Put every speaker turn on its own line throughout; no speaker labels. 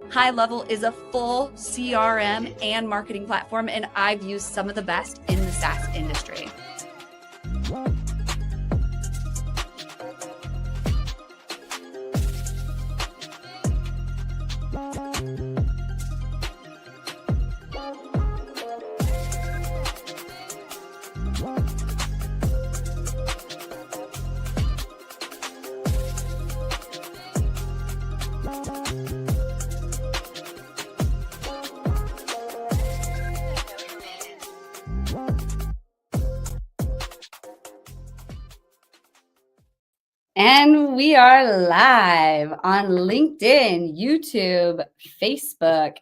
High Level is a full CRM and marketing platform, and I've used some of the best in the SaaS industry. And we are live on LinkedIn, YouTube, Facebook,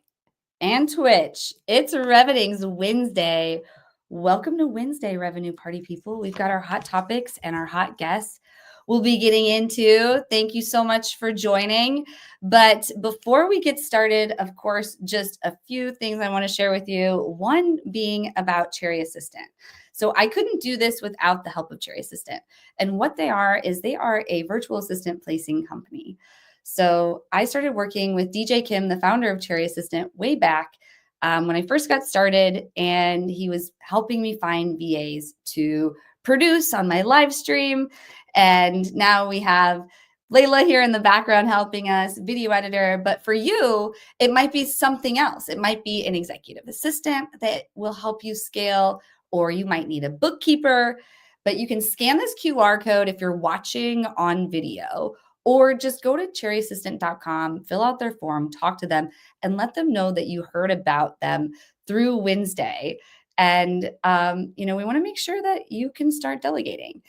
and Twitch. It's Revening's Wednesday. Welcome to Wednesday, Revenue Party people. We've got our hot topics and our hot guests we'll be getting into. Thank you so much for joining. But before we get started, of course, just a few things I want to share with you. One being about Cherry Assistant. So I couldn't do this without the help of Cherry Assistant. And what they are is they are a virtual assistant placing company. So I started working with DJ Kim, the founder of Cherry Assistant, way back when I first got started, and he was helping me find VAs to produce on my live stream. And now we have Layla here in the background helping us, video editor. But for you, it might be something else. It might be an executive assistant that will help you scale, or you might need a bookkeeper. But you can scan this QR code if you're watching on video, or just go to cherryassistant.com, fill out their form, talk to them, and let them know that you heard about them through WinsDay. And, we want to make sure that you can start delegating.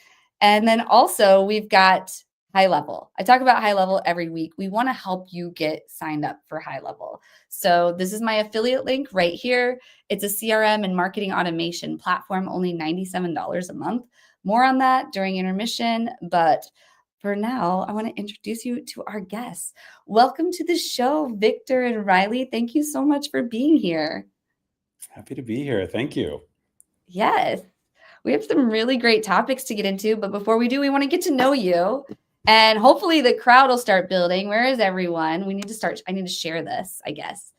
And then also we've got High Level. I talk about High Level every week. We want to help you get signed up for High Level. So this is my affiliate link right here. It's a CRM and marketing automation platform, only $97 a month. More on that during intermission. But for now, I want to introduce you to our guests. Welcome to the show, Victor and Reilly. Thank you so much for being here.
Happy to be here. Thank you.
Yes. We have some really great topics to get into, but before we do, we want to get to know you, and hopefully the crowd will start building. Where is everyone? I need to share this, I guess.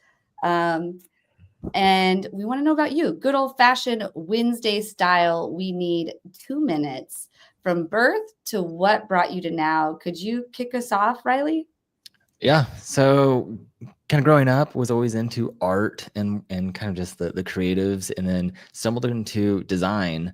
And we want to know about you. Good old-fashioned Wednesday style. We need 2 minutes from birth to what brought you to now. Could you kick us off, Reilly?
Yeah. So kind of growing up was always into art and kind of just the creatives, and then stumbled into design.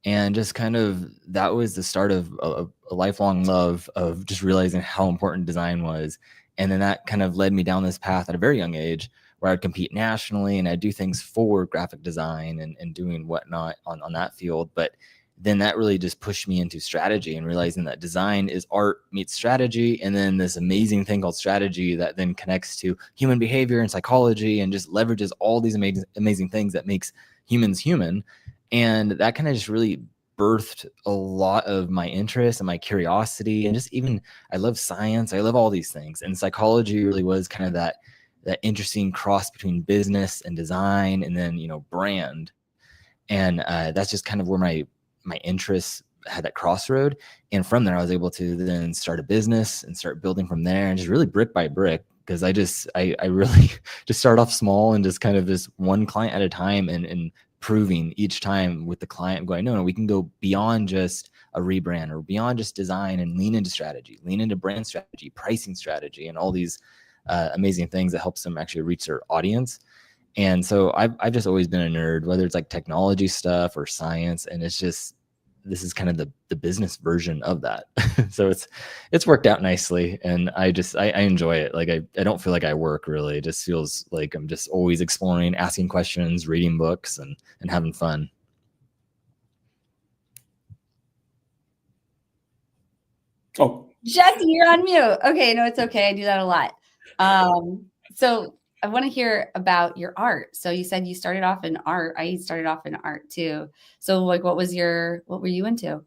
And just kind of, that was the start of a lifelong love of just realizing how important design was. And then that kind of led me down this path at a very young age, where I'd compete nationally and I'd do things for graphic design and doing whatnot on that field. But then that really just pushed me into strategy and realizing that design is art meets strategy. And then this amazing thing called strategy that then connects to human behavior and psychology and just leverages all these amazing things that makes humans human. And that kind of just really birthed a lot of my interest and my curiosity. And just even, I love science. I love all these things. And psychology really was kind of that interesting cross between business and design, and then, brand. And that's just kind of where my interests had that crossroad. And from there, I was able to then start a business and start building from there, and just really brick by brick, because I really just start off small and just kind of this one client at a time, and proving each time with the client, going, no, we can go beyond just a rebrand or beyond just design, and lean into strategy, lean into brand strategy, pricing strategy, and all these amazing things that helps them actually reach their audience. And so I've just always been a nerd, whether it's like technology stuff or science. And it's just, this is kind of the business version of that. So it's worked out nicely. And I enjoy it. Like, I don't feel like I work really. It just feels like I'm just always exploring, asking questions, reading books, and having fun.
Oh,
Jesse, you're on mute. Okay, no, it's okay. I do that a lot. So I want to hear about your art. So you said you started off in art. I started off in art too. So like, what were you into?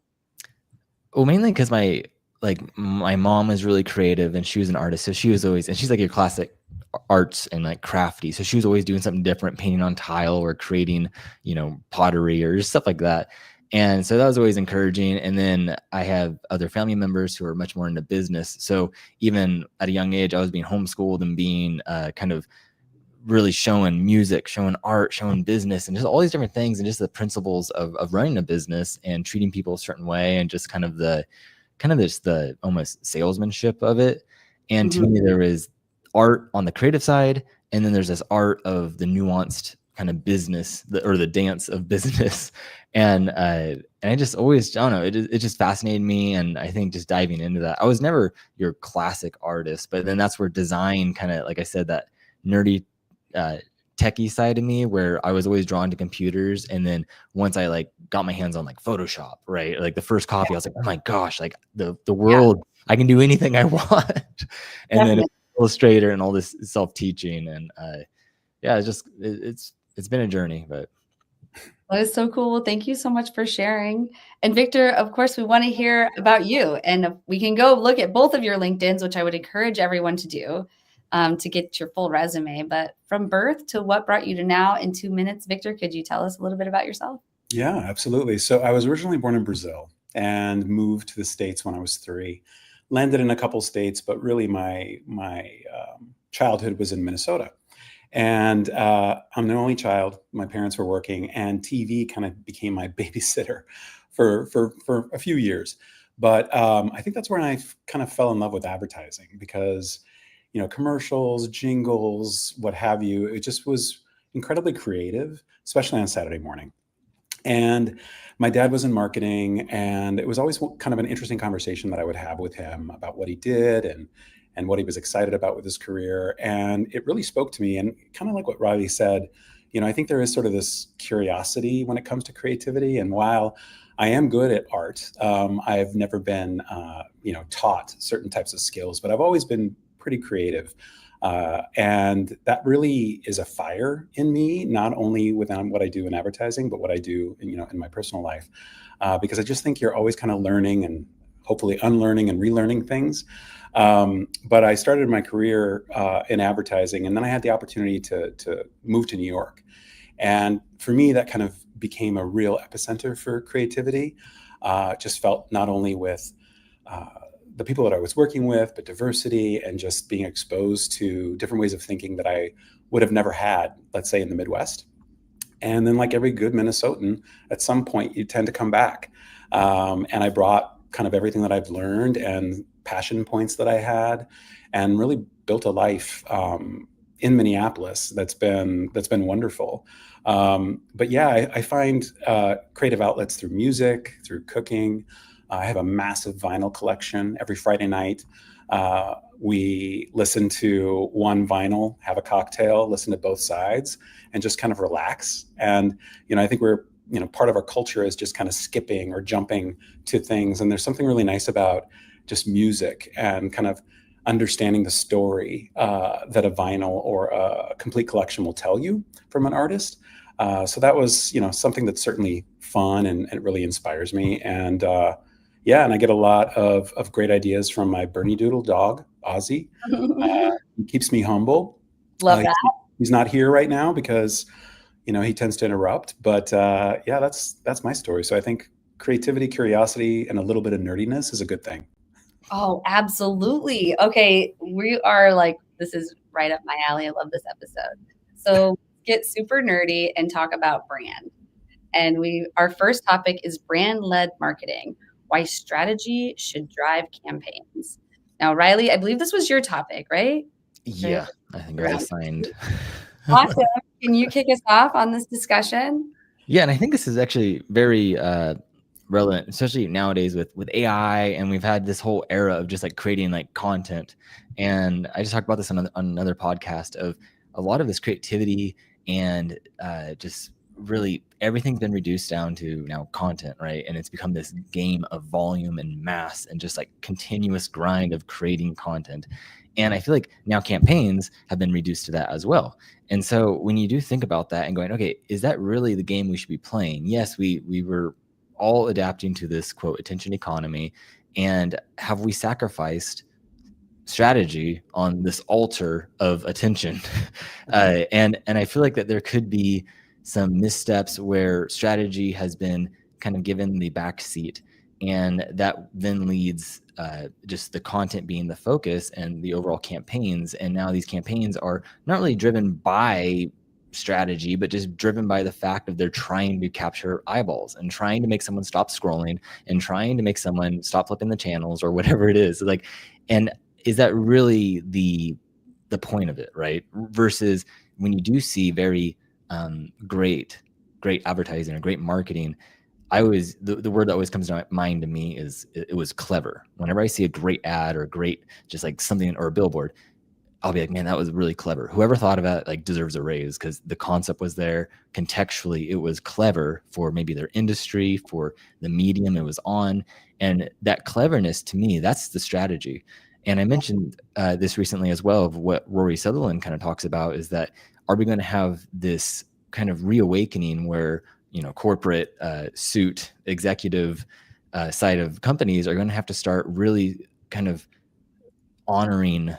Well, mainly because my mom was really creative and she was an artist. So she was always, and she's like your classic arts and like crafty. So she was always doing something different, painting on tile or creating, pottery or stuff like that. And so that was always encouraging. And then I have other family members who are much more into business. So even at a young age, I was being homeschooled and being kind of really showing music, showing art, showing business, and just all these different things, and just the principles of running a business and treating people a certain way, and just kind of the almost salesmanship of it. And to me, there is art on the creative side, and then there's this art of the nuanced kind of business, or the dance of business. And I just always, I don't know, it just fascinated me. And I think just diving into that, I was never your classic artist, but then that's where design kind of, like I said, that nerdy techie side of me, where I was always drawn to computers. And then once I like got my hands on like Photoshop, right? Like the first copy, I was like, oh my gosh, like the world, I can do anything I want. And then Illustrator and all this self-teaching. And it's been a journey, but.
That is so cool. Well, thank you so much for sharing. And Victor, of course, we want to hear about you. And we can go look at both of your LinkedIns, which I would encourage everyone to do to get your full resume. But from birth to what brought you to now in 2 minutes, Victor, could you tell us a little bit about yourself?
Yeah, absolutely. So I was originally born in Brazil and moved to the States when I was 3. Landed in a couple states, but really my childhood was in Minnesota. And I'm the only child. My parents were working, and TV kind of became my babysitter for a few years. But I think that's where I kind of fell in love with advertising, because commercials, jingles, what have you, it just was incredibly creative, especially on Saturday morning. And my dad was in marketing, and it was always kind of an interesting conversation that I would have with him about what he did and what he was excited about with his career. And it really spoke to me. And kind of like what Reilly said, I think there is sort of this curiosity when it comes to creativity. And while I am good at art, I've never been, taught certain types of skills, but I've always been pretty creative. And that really is a fire in me, not only within what I do in advertising, but what I do, in my personal life, because I just think you're always kind of learning and hopefully unlearning and relearning things. But I started my career in advertising, and then I had the opportunity to move to New York. And for me, that kind of became a real epicenter for creativity. Just felt not only with the people that I was working with, but diversity and just being exposed to different ways of thinking that I would have never had, let's say, in the Midwest. And then, like every good Minnesotan, at some point you tend to come back. And I brought kind of everything that I've learned and passion points that I had, and really built a life in Minneapolis that's been wonderful. But yeah, I find creative outlets through music, through cooking. I have a massive vinyl collection. Every Friday night, we listen to one vinyl, have a cocktail, listen to both sides, and just kind of relax. And, I think we're, part of our culture is just kind of skipping or jumping to things. And there's something really nice about just music and kind of understanding the story that a vinyl or a complete collection will tell you from an artist. So that was, something that's certainly fun, and it really inspires me. And and I get a lot of great ideas from my Bernie Doodle dog, Ozzy. He keeps me humble.
Love that.
He's not here right now because, he tends to interrupt. But that's my story. So I think creativity, curiosity, and a little bit of nerdiness is a good thing.
Oh, absolutely. Okay, we are like, this is right up my alley. I love this episode. So get super nerdy and talk about brand. And our first topic is brand-led marketing, why strategy should drive campaigns. Now, Reilly, I believe this was your topic, right?
Yeah, I think I was assigned.
Awesome. Can you kick us off on this discussion?
Yeah, and I think this is actually very relevant, especially nowadays with AI, and we've had this whole era of just like creating like content. And I just talked about this on another podcast of a lot of this creativity and just really everything's been reduced down to now content, right? And it's become this game of volume and mass and just like continuous grind of creating content. And I feel like now campaigns have been reduced to that as well. And so when you do think about that and going, okay, is that really the game we should be playing? Yes, we were all adapting to this quote attention economy. And have we sacrificed strategy on this altar of attention? And I feel like that there could be some missteps where strategy has been kind of given the back seat, and that then leads just the content being the focus and the overall campaigns. And now these campaigns are not really driven by strategy, but just driven by the fact of they're trying to capture eyeballs and trying to make someone stop scrolling and trying to make someone stop flipping the channels or whatever it is. Like, and is that really the point of it, right? Versus when you do see very great advertising or great marketing, I always, the word that always comes to mind to me is it was clever. Whenever I see a great ad or a great, just like something, or a billboard, I'll be like, man, that was really clever. Whoever thought of that like deserves a raise, because the concept was there. Contextually, it was clever for maybe their industry, for the medium it was on. And that cleverness, to me, that's the strategy. And I mentioned this recently as well, of what Rory Sutherland kind of talks about, is that are we going to have this kind of reawakening where, you know, corporate suit executive side of companies are going to have to start really kind of honoring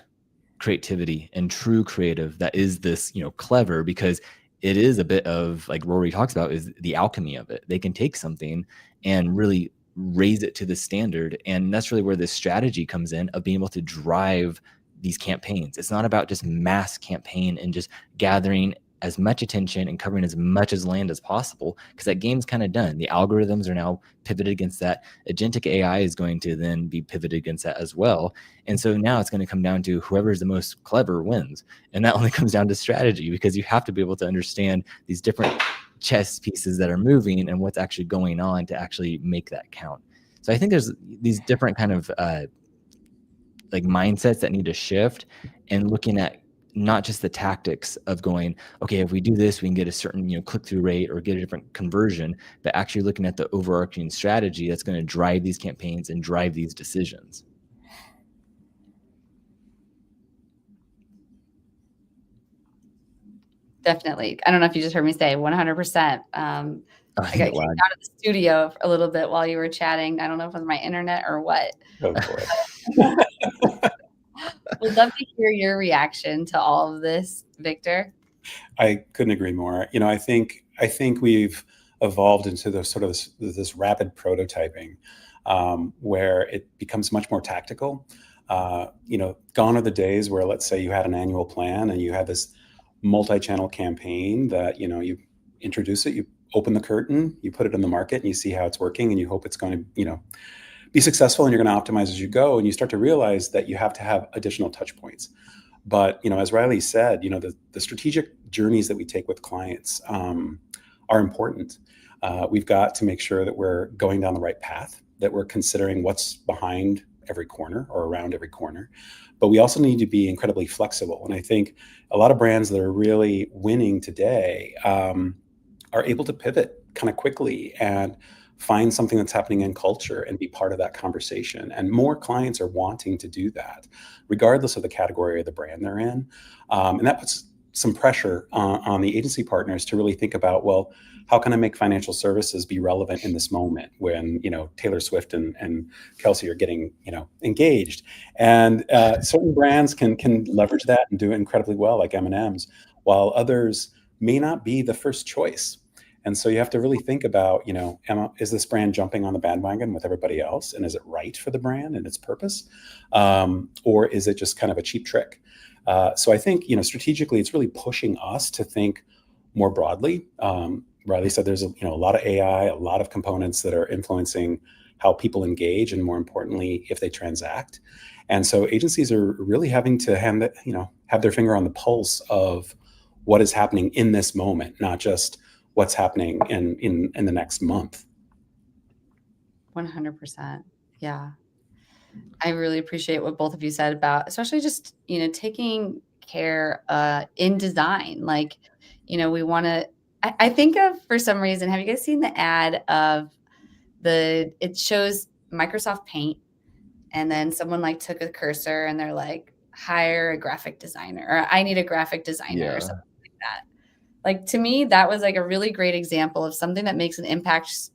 creativity and true creative that is this, you know, clever, because it is a bit of, like Rory talks about, is the alchemy of it. They can take something and really raise it to the standard. And that's really where this strategy comes in, of being able to drive these campaigns. It's not about just mass campaign and just gathering as much attention and covering as much as land as possible, because that game's kind of done. The algorithms are now pivoted against that. Agentic AI is going to then be pivoted against that as well. And so now it's going to come down to whoever's the most clever wins. And that only comes down to strategy, because you have to be able to understand these different chess pieces that are moving and what's actually going on to actually make that count. So I think there's these different kind of like mindsets that need to shift, and looking at not just the tactics of going, okay, if we do this, we can get a certain, you know, click-through rate or get a different conversion, but actually looking at the overarching strategy that's going to drive these campaigns and drive these decisions.
Definitely. I don't know if you just heard me say 100%. I got kicked out of the studio a little bit while you were chatting. I don't know if it was my internet or what.
Go for it.
Would love to hear your reaction to all of this, Victor.
I couldn't agree more. You know, I think we've evolved into the sort of this rapid prototyping, where it becomes much more tactical. You know, gone are the days where, let's say, you had an annual plan and you had this multi-channel campaign that, you know, you introduce it, you open the curtain, you put it in the market, and you see how it's working, and you hope it's going to, you know, be successful, and you're going to optimize as you go. And you start to realize that you have to have additional touch points. But, you know, as Reilly said, you know, the strategic journeys that we take with clients are important. We've got to make sure that we're going down the right path, that we're considering what's behind every corner or around every corner. But we also need to be incredibly flexible. And I think a lot of brands that are really winning today are able to pivot kind of quickly and find something that's happening in culture and be part of that conversation. And more clients are wanting to do that, regardless of the category or the brand they're in. And that puts some pressure on the agency partners to really think about, well, how can I make financial services be relevant in this moment when, you know, Taylor Swift and Kelsey are getting, you know, engaged? And certain brands can leverage that and do it incredibly well, like M&M's, while others may not be the first choice. And so you have to really think about, you know, is this brand jumping on the bandwagon with everybody else? And is it right for the brand and its purpose? Or is it just kind of a cheap trick? So I think, you know, strategically, it's really pushing us to think more broadly. Reilly said there's a lot of AI, a lot of components that are influencing how people engage, and more importantly, if they transact. And so agencies are really having to have their finger on the pulse of what is happening in this moment, not just what's happening in the next month.
100%. Yeah. I really appreciate what both of you said about, especially just, you know, taking care in design. Like, you know, we want to I think of, for some reason, have you guys seen the ad of it shows Microsoft Paint, and then someone like took a cursor and they're like, hire a graphic designer, or I need a graphic designer, or
Yeah.
something like that. Like, to me, that was like a really great example of something that makes an impact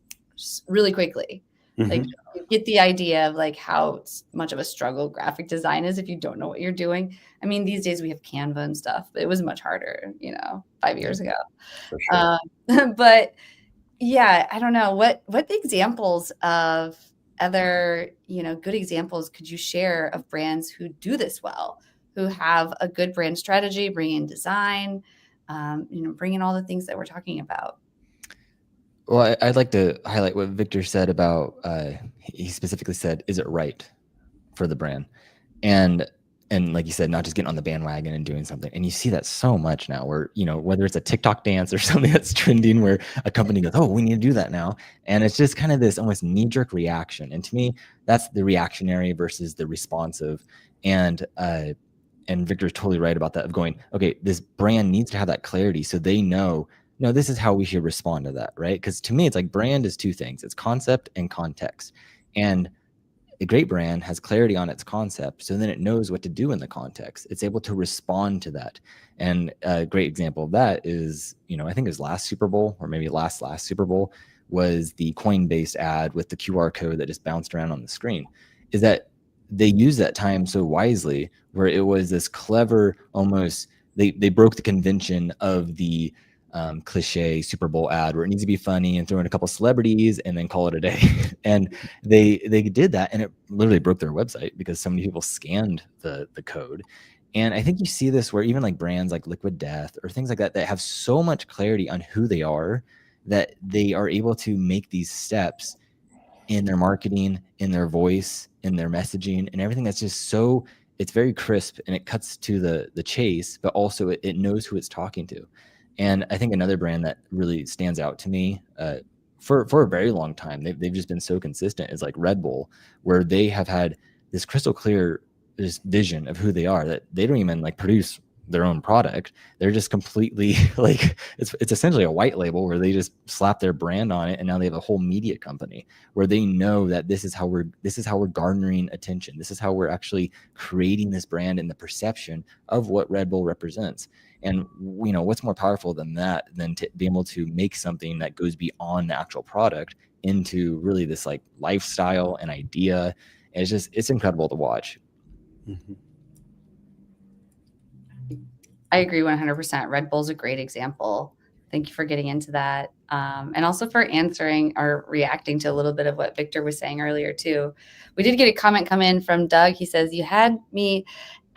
really quickly. Like, you get the idea of like how much of a struggle graphic design is if you don't know what you're doing. I mean, these days we have Canva and stuff, but it was much harder, 5 years ago.
For sure.
But yeah, I don't know. What examples of other, good examples could you share of brands who do this well, who have a good brand strategy, bring in design, bring in all the things that we're talking about?
Well, I'd like to highlight what Victor said about, he specifically said, is it right for the brand? And like you said, not just getting on the bandwagon and doing something. And you see that so much now where, whether it's a TikTok dance or something that's trending where a company goes, oh, we need to do that now. And it's just kind of this almost knee-jerk reaction. And to me, that's the reactionary versus the responsive. And Victor's totally right about that, of going, okay, this brand needs to have that clarity so they know, no, this is how we should respond to that, right? Because to me, it's like brand is two things. It's concept and context. And a great brand has clarity on its concept, so then it knows what to do in the context. It's able to respond to that. And a great example of that is, I think it was last Super Bowl, or maybe last Super Bowl, was the Coinbase ad with the QR code that just bounced around on the screen. Is that they used that time so wisely, where it was this clever, almost, they broke the convention of the cliche Super Bowl ad where it needs to be funny and throw in a couple celebrities and then call it a day. And they did that, and it literally broke their website because so many people scanned the code. And I think you see this where even like brands like Liquid Death or things like that have so much clarity on who they are that they are able to make these steps in their marketing, in their voice, in their messaging, and everything that's just so, it's very crisp and it cuts to the chase, but also it knows who it's talking to. And I think another brand that really stands out to me for a very long time, they've just been so consistent, is like Red Bull, where they have had this crystal clear this vision of who they are, that they don't even like produce their own product. They're just completely like, it's essentially a white label where they just slap their brand on it, and now they have a whole media company where they know that this is how we're garnering attention. This is how we're actually creating this brand and the perception of what Red Bull represents. And what's more powerful than that, than to be able to make something that goes beyond the actual product into really this like lifestyle and idea. And it's incredible to watch.
Mm-hmm.
I agree 100%. Red Bull's a great example. Thank you for getting into that. And also for answering or reacting to a little bit of what Victor was saying earlier too. We did get a comment come in from Doug. He says, you had me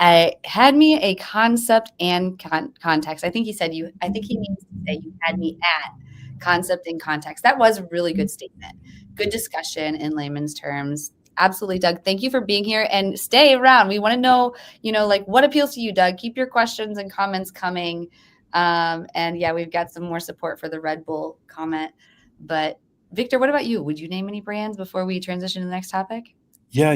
a concept and context. I think he said I think he means to say you had me at concept and context. That was a really good statement. Good discussion in layman's terms. Absolutely, Doug. Thank you for being here, and stay around. We want to know, like what appeals to you, Doug. Keep your questions and comments coming. And yeah, we've got some more support for the Red Bull comment. But Victor, what about you? Would you name any brands before we transition to the next topic?
Yeah,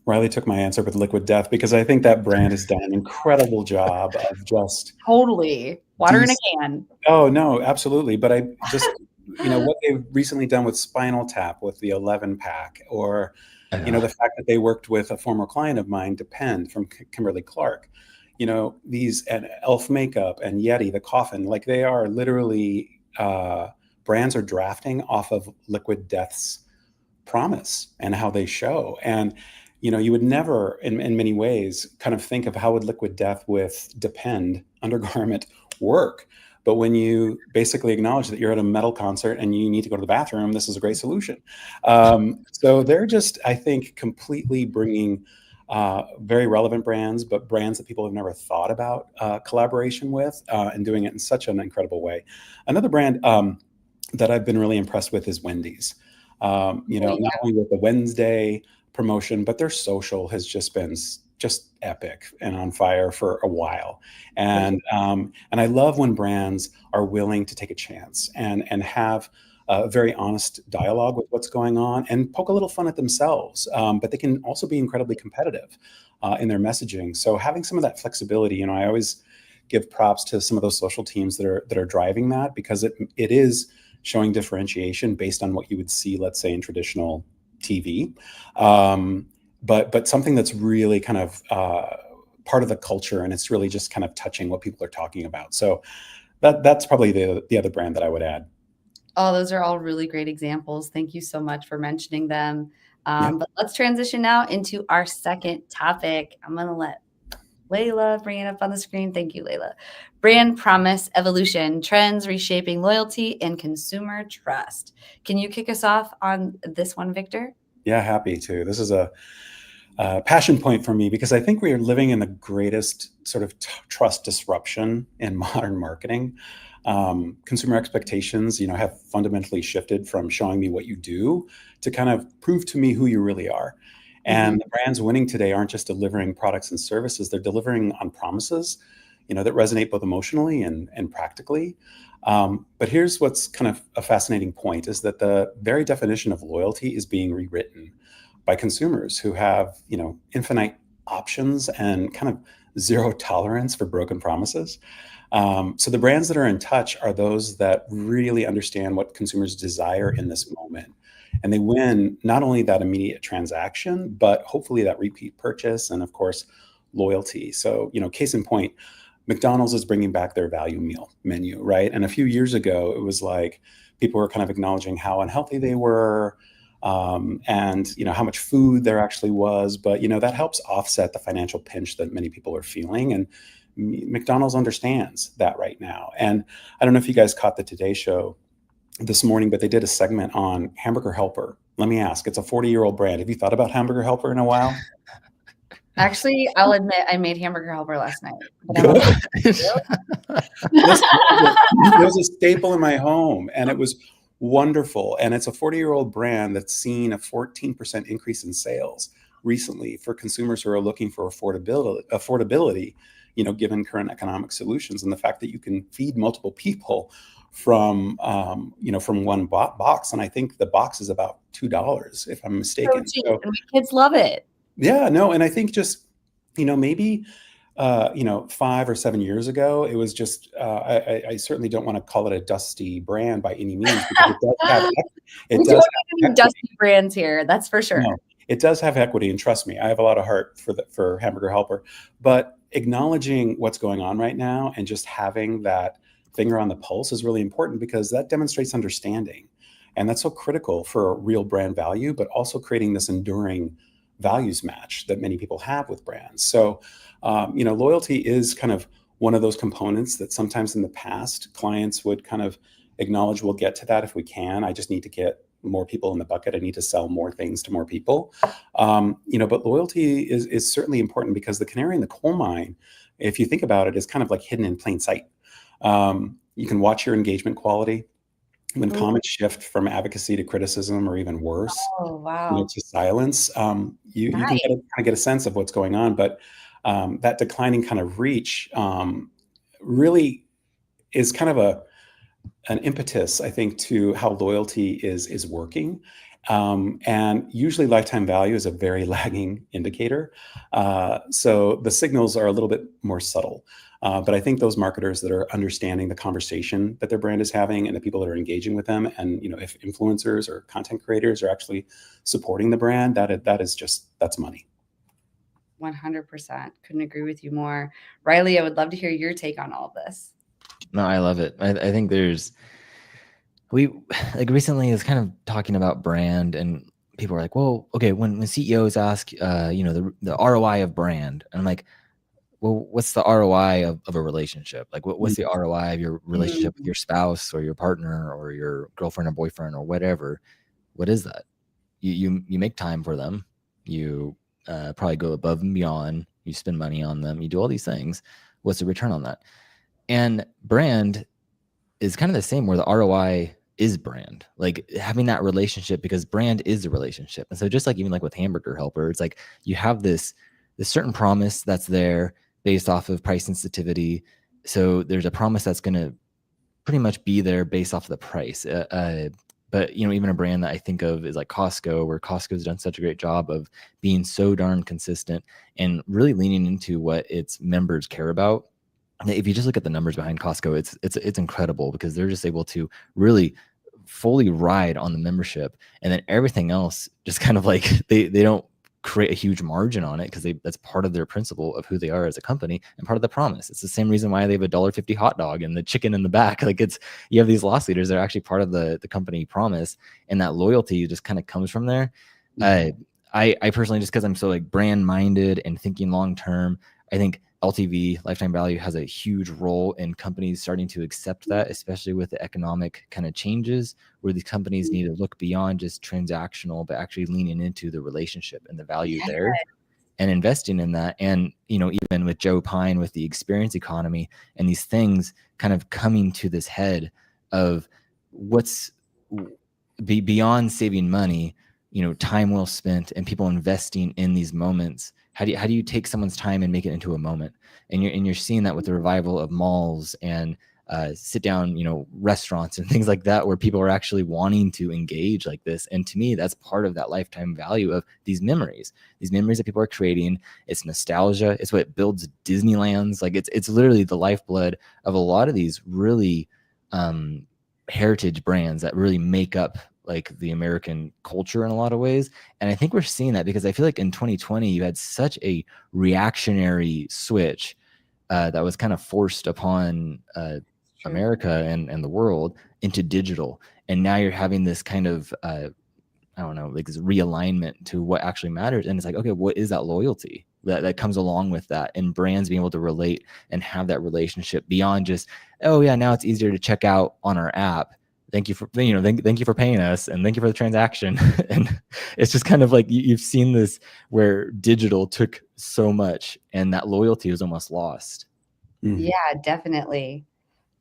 Reilly took my answer with Liquid Death, because I think that brand has done an incredible job of just
totally water in a can.
Oh no, absolutely. But I just what they've recently done with Spinal Tap with the 11 pack, or the fact that they worked with a former client of mine, Depend from Kimberly Clark. These, and Elf Makeup and Yeti, the coffin, like they are literally brands are drafting off of Liquid Death's promise and how they show. And you would never in many ways kind of think of how would Liquid Death with Depend undergarment work. But when you basically acknowledge that you're at a metal concert and you need to go to the bathroom, this is a great solution. So they're just, I think, completely bringing very relevant brands, but brands that people have never thought about collaboration with, and doing it in such an incredible way. Another brand that I've been really impressed with is Wendy's. Not only with the WinsDay promotion, but their social has just been just epic and on fire for a while. And I love when brands are willing to take a chance and have a very honest dialogue with what's going on and poke a little fun at themselves. But they can also be incredibly competitive in their messaging. So having some of that flexibility, I always give props to some of those social teams that are driving that, because it is showing differentiation based on what you would see, let's say, in traditional TV. But something that's really kind of part of the culture, and it's really just kind of touching what people are talking about. So that's probably the other brand that I would add.
Oh, those are all really great examples. Thank you so much for mentioning them.
Yeah.
But let's transition now into our second topic. I'm going to let Layla bring it up on the screen. Thank you, Layla. Brand promise evolution, trends, reshaping loyalty, and consumer trust. Can you kick us off on this one, Victor?
Yeah, happy to. This is a passion point for me, because I think we are living in the greatest sort of trust disruption in modern marketing. Consumer expectations, have fundamentally shifted from showing me what you do to kind of prove to me who you really are. And the brands winning today aren't just delivering products and services; they're delivering on promises, that resonate both emotionally and practically. But here's what's kind of a fascinating point: is that the very definition of loyalty is being rewritten by consumers who have, infinite options and kind of zero tolerance for broken promises. So the brands that are in touch are those that really understand what consumers desire in this moment. And they win not only that immediate transaction, but hopefully that repeat purchase and, of course, loyalty. So, case in point, McDonald's is bringing back their value meal menu, right? And a few years ago, it was like people were kind of acknowledging how unhealthy they were, and how much food there actually was. But that helps offset the financial pinch that many people are feeling, and McDonald's understands that right now. And I don't know if you guys caught the Today Show this morning, but they did a segment on Hamburger Helper. Let me ask, it's a 40-year-old brand. Have you thought about Hamburger Helper in a while?
Actually, I'll admit I made Hamburger Helper last night.
Good. It was a staple in my home, and it was wonderful. And it's a 40-year-old brand that's seen a 14% increase in sales recently for consumers who are looking for affordability, given current economic solutions, and the fact that you can feed multiple people from one box. And I think the box is about $2, if I'm mistaken.
So, and my kids love it.
Yeah, no. And I think just, maybe, 5 or 7 years ago, it was just, I certainly don't want to call it a dusty brand by any means, because it does have
any dusty brands here. That's for sure.
No, it does have equity. And trust me, I have a lot of heart for Hamburger Helper, but acknowledging what's going on right now and just having that finger on the pulse is really important, because that demonstrates understanding. And that's so critical for real brand value, but also creating this enduring values match that many people have with brands. So, loyalty is kind of one of those components that sometimes in the past clients would kind of acknowledge, we'll get to that if we can. I just need to get more people in the bucket. I need to sell more things to more people. But loyalty is certainly important, because the canary in the coal mine, if you think about it, is kind of like hidden in plain sight. You can watch your engagement quality when comments shift from advocacy to criticism, or even worse, to silence. You can get a sense of what's going on, but that declining kind of reach really is kind of an impetus, I think, to how loyalty is working. And usually lifetime value is a very lagging indicator. So the signals are a little bit more subtle. But I think those marketers that are understanding the conversation that their brand is having and the people that are engaging with them, and if influencers or content creators are actually supporting the brand, that's money.
100%. Couldn't agree with you more. Reilly, I would love to hear your take on all of this.
No, I love it. I think recently is kind of talking about brand, and people are like, well, okay, when CEOs ask, the ROI of brand, and I'm like, well, what's the ROI of a relationship? Like, what's the ROI of your relationship with your spouse or your partner or your girlfriend or boyfriend or whatever? What is that? You make time for them. You probably go above and beyond. You spend money on them. You do all these things. What's the return on that? And brand is kind of the same, where the ROI is brand, like having that relationship, because brand is a relationship. And so just like even like with Hamburger Helper, it's like you have this certain promise that's there based off of price sensitivity. So there's a promise that's going to pretty much be there based off of the price. But even a brand that I think of is like Costco, where Costco's done such a great job of being so darn consistent and really leaning into what its members care about. if you just look at the numbers behind Costco, it's incredible, because they're just able to really fully ride on the membership, and then everything else just kind of like they don't create a huge margin on it, because that's part of their principle of who they are as a company and part of the promise. It's the same reason why they have $1.50 hot dog and the chicken in the back. Like, you have these loss leaders that are actually part of the company promise, and that loyalty just kind of comes from there. I personally, just because I'm so like brand minded and thinking long term, I think LTV, lifetime value, has a huge role in companies starting to accept that, especially with the economic kind of changes, where these companies need to look beyond just transactional, but actually leaning into the relationship and the value there, and investing in that. And, even with Joe Pine, with the experience economy and these things kind of coming to this head of what's beyond saving money, time well spent and people investing in these moments. How do you take someone's time and make it into a moment? And you're seeing that with the revival of malls and sit down, restaurants and things like that, where people are actually wanting to engage like this. And to me, that's part of that lifetime value of these memories that people are creating. It's nostalgia. It's what builds Disneylands. Like, it's literally the lifeblood of a lot of these really heritage brands that really make up like the American culture in a lot of ways. And I think we're seeing that, because I feel like in 2020, you had such a reactionary switch that was kind of forced upon America and the world into digital. And now you're having this kind of, I don't know, like this realignment to what actually matters. And it's like, okay, what is that loyalty that comes along with that? And brands being able to relate and have that relationship beyond just, oh yeah, now it's easier to check out on our app. Thank you for, thank you for paying us, and thank you for the transaction. And it's just kind of like, you've seen this where digital took so much and that loyalty was almost lost.
Yeah, definitely.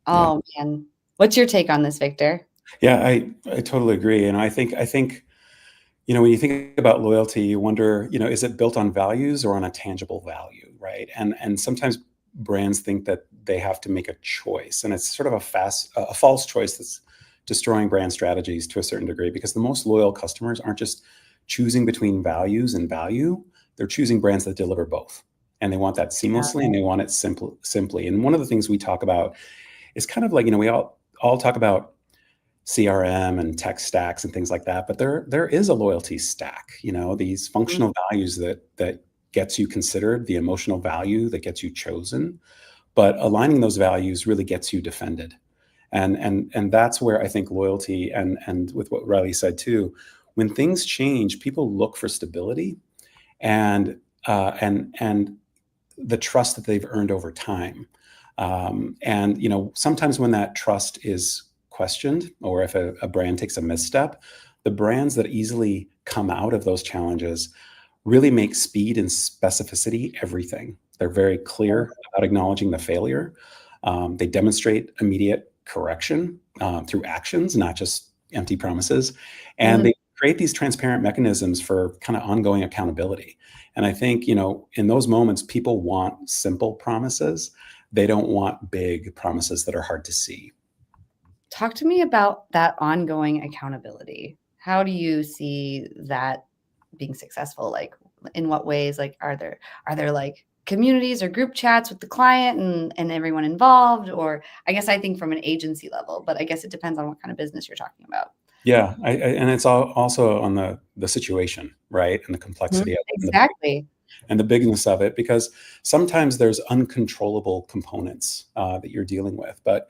Oh man. What's your take on this, Victor?
Yeah, I totally agree. And I think, when you think about loyalty, you wonder, is it built on values or on a tangible value, right? And sometimes brands think that they have to make a choice, and it's sort of a false choice that's destroying brand strategies to a certain degree, because the most loyal customers aren't just choosing between values and value. They're choosing brands that deliver both, and they want that seamlessly, and they want it simply. And one of the things we talk about is kind of like, we all talk about CRM and tech stacks and things like that, but there is a loyalty stack, these functional values that gets you considered, the emotional value that gets you chosen, but aligning those values really gets you defended. And that's where I think loyalty, and with what Reilly said too, when things change, people look for stability and the trust that they've earned over time. And sometimes when that trust is questioned, or if a brand takes a misstep, the brands that easily come out of those challenges really make speed and specificity everything. They're very clear about acknowledging the failure. They demonstrate immediate correction through actions, not just empty promises. And they create these transparent mechanisms for kind of ongoing accountability. And I think, in those moments, people want simple promises. They don't want big promises that are hard to see.
Talk to me about that ongoing accountability. How do you see that being successful? Like, in what ways? Like, are there like communities or group chats with the client and everyone involved? Or I guess I think from an agency level, but I guess it depends on what kind of business you're talking about.
Yeah, and it's also on the situation, right, and the complexity of it,
exactly,
and the bigness of it, because sometimes there's uncontrollable components that you're dealing with, but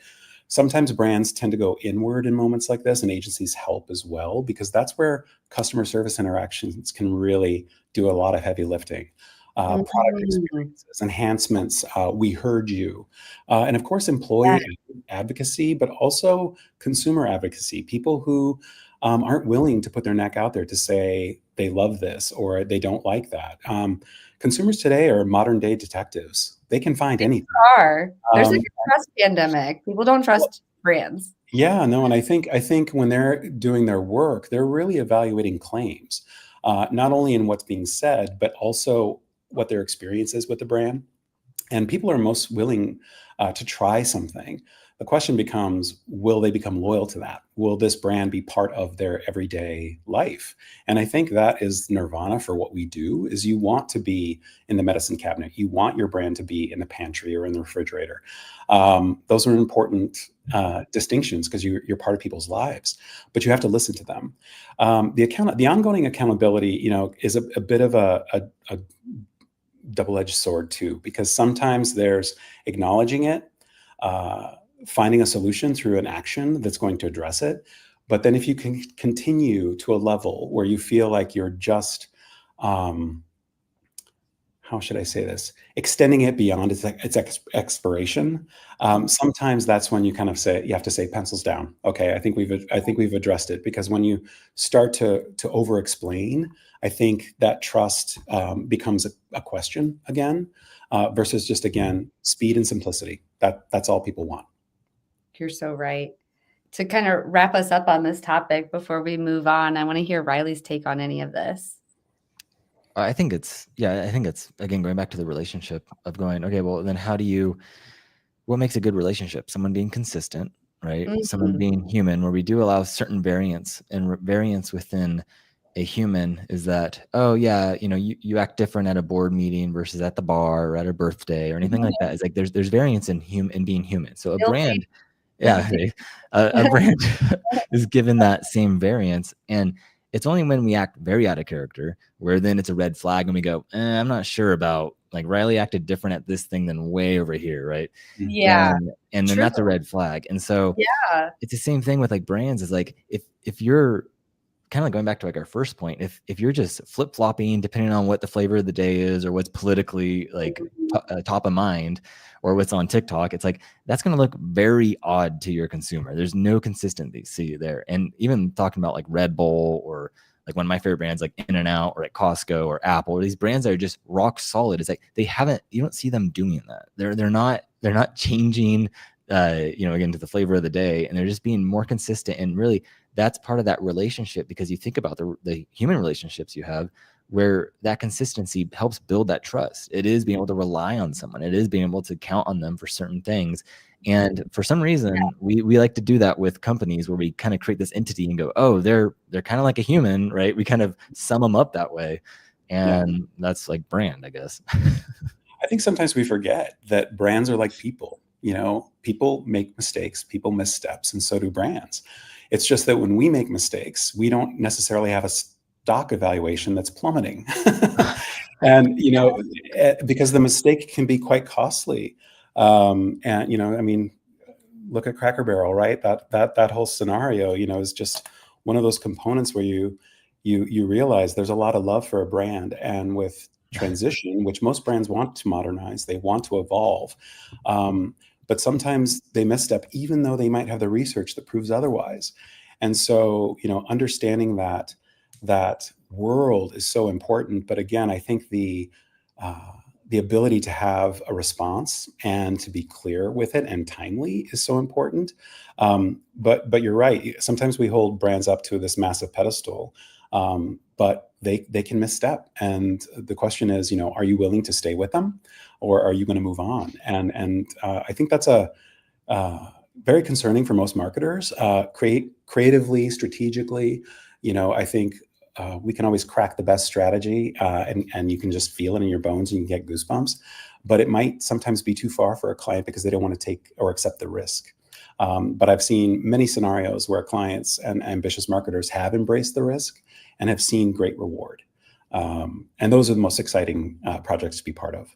sometimes brands tend to go inward in moments like this, and agencies help as well, because that's where customer service interactions can really do a lot of heavy lifting. Product experiences, enhancements, we heard you. And of course, employee advocacy, but also consumer advocacy, people who aren't willing to put their neck out there to say they love this or they don't like that. Consumers today are modern day detectives. They can find anything.
There's like a trust pandemic. People don't trust brands.
Yeah, no, and I think when they're doing their work, they're really evaluating claims, not only in what's being said, but also what their experience is with the brand. And people are most willing to try something The question becomes, will they become loyal to that? Will this brand be part of their everyday life? And I think that is nirvana for what we do, is you want to be in the medicine cabinet. You want your brand to be in the pantry or in the refrigerator. Those are important distinctions because you're part of people's lives, but you have to listen to them. The ongoing accountability, is a bit of a double-edged sword too, because sometimes there's acknowledging it, finding a solution through an action that's going to address it. But then if you can continue to a level where you feel like you're just, how should I say this, extending it beyond its expiration, sometimes that's when you kind of you have to say pencils down. Okay, I think we've addressed it, because when you start to over-explain, I think that trust becomes a question again, versus just, again, speed and simplicity. That's all people want.
You're so right. To kind of wrap us up on this topic before we move on, I want to hear Reilly's take on any of this.
I think it's, again, going back to the relationship of going, okay, well, then what makes a good relationship? Someone being consistent, right?
Mm-hmm.
Someone being human, where we do allow certain variance, and variance within a human is that, oh yeah, you act different at a board meeting versus at the bar or at a birthday or anything like that. It's like there's variance in being human. So a brand, a brand is given that same variance, and it's only when we act very out of character where then it's a red flag and we go, I'm not sure about, like, Reilly acted different at this thing than way over here, right?
Yeah.
And then that's a red flag. And so it's the same thing with like brands. Is like, if you're kind of like going back to like our first point, if you're just flip-flopping depending on what the flavor of the day is or what's politically like top of mind or what's on TikTok, it's like that's going to look very odd to your consumer. There's no consistency there. And even talking about like Red Bull, or like one of my favorite brands like In-N-Out or at Costco or Apple, or these brands that are just rock solid. It's like you don't see them doing that. They're not changing again, to the flavor of the day, and they're just being more consistent. And really that's part of that relationship, because you think about the human relationships you have, where that consistency helps build that trust. It is being able to rely on someone. It is being able to count on them for certain things. And for some reason, we like to do that with companies, where we kind of create this entity and go, oh, they're kind of like a human, right? We kind of sum them up that way. And that's like brand, I guess.
I think sometimes we forget that brands are like people. People make mistakes, people missteps, and so do brands. It's just that when we make mistakes, we don't necessarily have a stock evaluation that's plummeting. And, because the mistake can be quite costly. And, look at Cracker Barrel, right? That whole scenario, is just one of those components where you realize there's a lot of love for a brand, and with transition, which most brands want to modernize, they want to evolve. But sometimes they misstep, even though they might have the research that proves otherwise. And so, understanding that world is so important. But again, I think the ability to have a response and to be clear with it and timely is so important. But you're right. Sometimes we hold brands up to this massive pedestal, but they can misstep. And the question is, are you willing to stay with them, or are you going to move on? And I think that's very concerning for most marketers. Creatively, strategically, I think we can always crack the best strategy, and you can just feel it in your bones and you can get goosebumps. But it might sometimes be too far for a client because they don't want to take or accept the risk. But I've seen many scenarios where clients and ambitious marketers have embraced the risk and have seen great reward. And those are the most exciting projects to be part of.